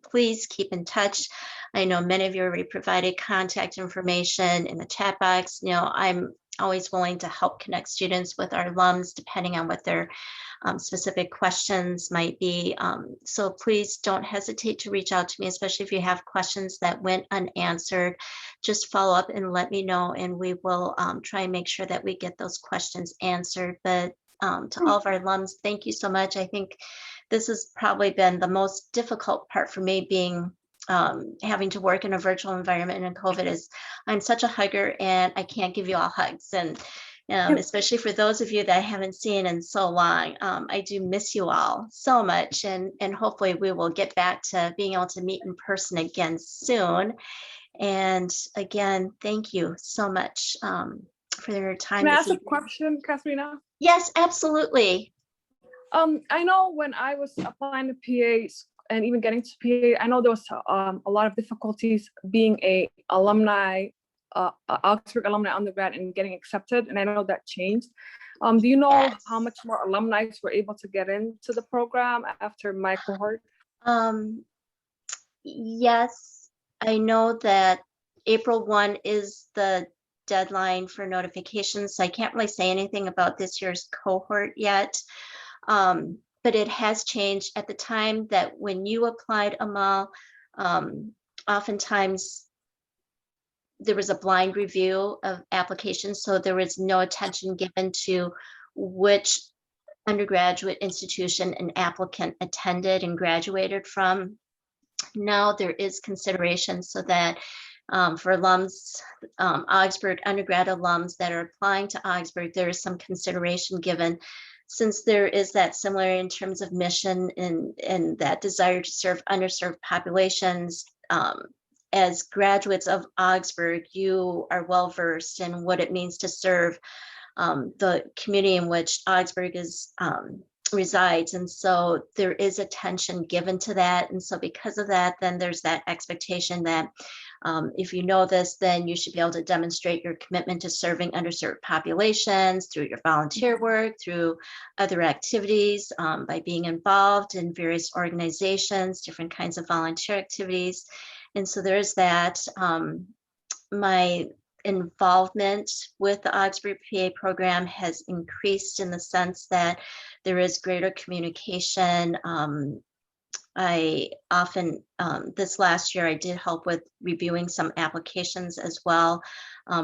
please keep in touch. I know many of you already provided contact information in the chat box. You know, I'm always willing to help connect students with our alums, depending on what their specific questions might be. So please don't hesitate to reach out to me, especially if you have questions that went unanswered. Just follow up and let me know, and we will try and make sure that we get those questions answered. But to all of our alums, thank you so much. I think this has probably been the most difficult part for me, being having to work in a virtual environment and in COVID. Is I'm such a hugger and I can't give you all hugs. And especially for those of you that I haven't seen in so long, I do miss you all so much. And hopefully we will get back to being able to meet in person again soon. And again, thank you so much for your time. Can I ask a question, Katharina? Yes, absolutely. I know when I was applying to PAs and even getting to PA, I know there was a lot of difficulties being a alumni, Augsburg alumni undergrad and getting accepted, and I know that changed. Do you know how much more alumni were able to get into the program after my cohort? Yes, I know that April 1 is the deadline for notifications, so I can't really say anything about this year's cohort yet. But it has changed. At the time that when you applied, Amal, oftentimes there was a blind review of applications, so there was no attention given to which undergraduate institution an applicant attended and graduated from. Now there is consideration so that for alums, Augsburg undergrad alums that are applying to Augsburg, there is some consideration given, since there is that similar in terms of mission and that desire to serve underserved populations. As graduates of Augsburg, you are well versed in what it means to serve the community in which Augsburg is resides. And so there is attention given to that. And so because of that, then there's that expectation that if you know this, then you should be able to demonstrate your commitment to serving underserved populations through your volunteer work, through other activities, by being involved in various organizations, different kinds of volunteer activities. And so there's that. My involvement with the Augsburg PA program has increased in the sense that there is greater communication. I often, this last year, I did help with reviewing some applications as well.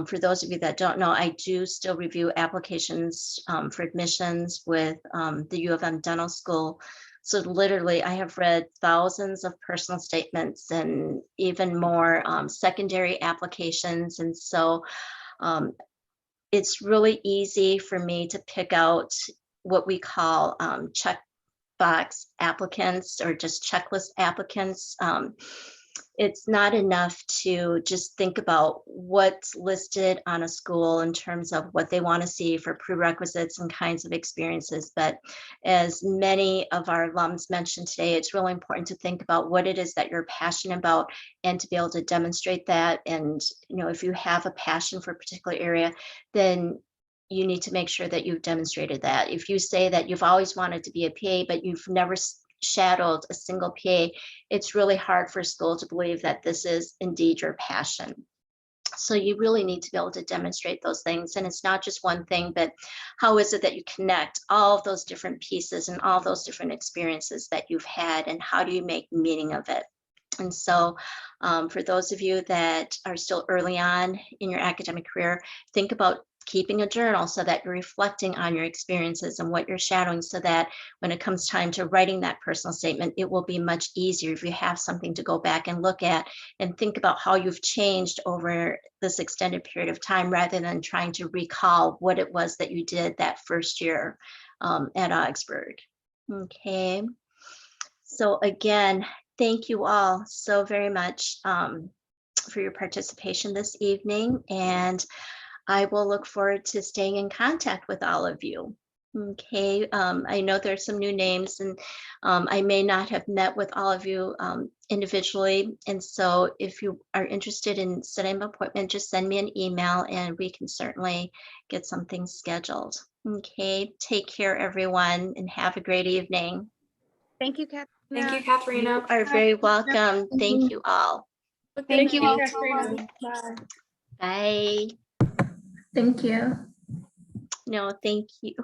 For those of you that don't know, I do still review applications for admissions with the U of M Dental School. So literally, I have read thousands of personal statements and even more secondary applications. And so it's really easy for me to pick out what we call checkbox applicants or just checklist applicants. It's not enough to just think about what's listed on a school in terms of what they want to see for prerequisites and kinds of experiences. But as many of our alums mentioned today, it's really important to think about what it is that you're passionate about and to be able to demonstrate that. And, you know, if you have a passion for a particular area, then you need to make sure that you've demonstrated that. If you say that you've always wanted to be a PA, but you've never shadowed a single PA, it's really hard for school to believe that this is indeed your passion. So you really need to be able to demonstrate those things. And it's not just one thing, but how is it that you connect all of those different pieces and all those different experiences that you've had, and how do you make meaning of it? And so for those of you that are still early on in your academic career, think about keeping a journal so that you're reflecting on your experiences and what you're shadowing, so that when it comes time to writing that personal statement, it will be much easier if you have something to go back and look at and think about how you've changed over this extended period of time, rather than trying to recall what it was that you did that first year at Augsburg. Okay. So again, thank you all so very much for your participation this evening, and I will look forward to staying in contact with all of you. Okay, I know there's some new names, and I may not have met with all of you individually. And so if you are interested in setting an appointment, just send me an email and we can certainly get something scheduled. Okay, take care, everyone, and have a great evening. Thank you, Katrina. Thank you, You Katharina. are very welcome. Thank you all. Thank you all. Bye. Bye. Thank you. No, thank you.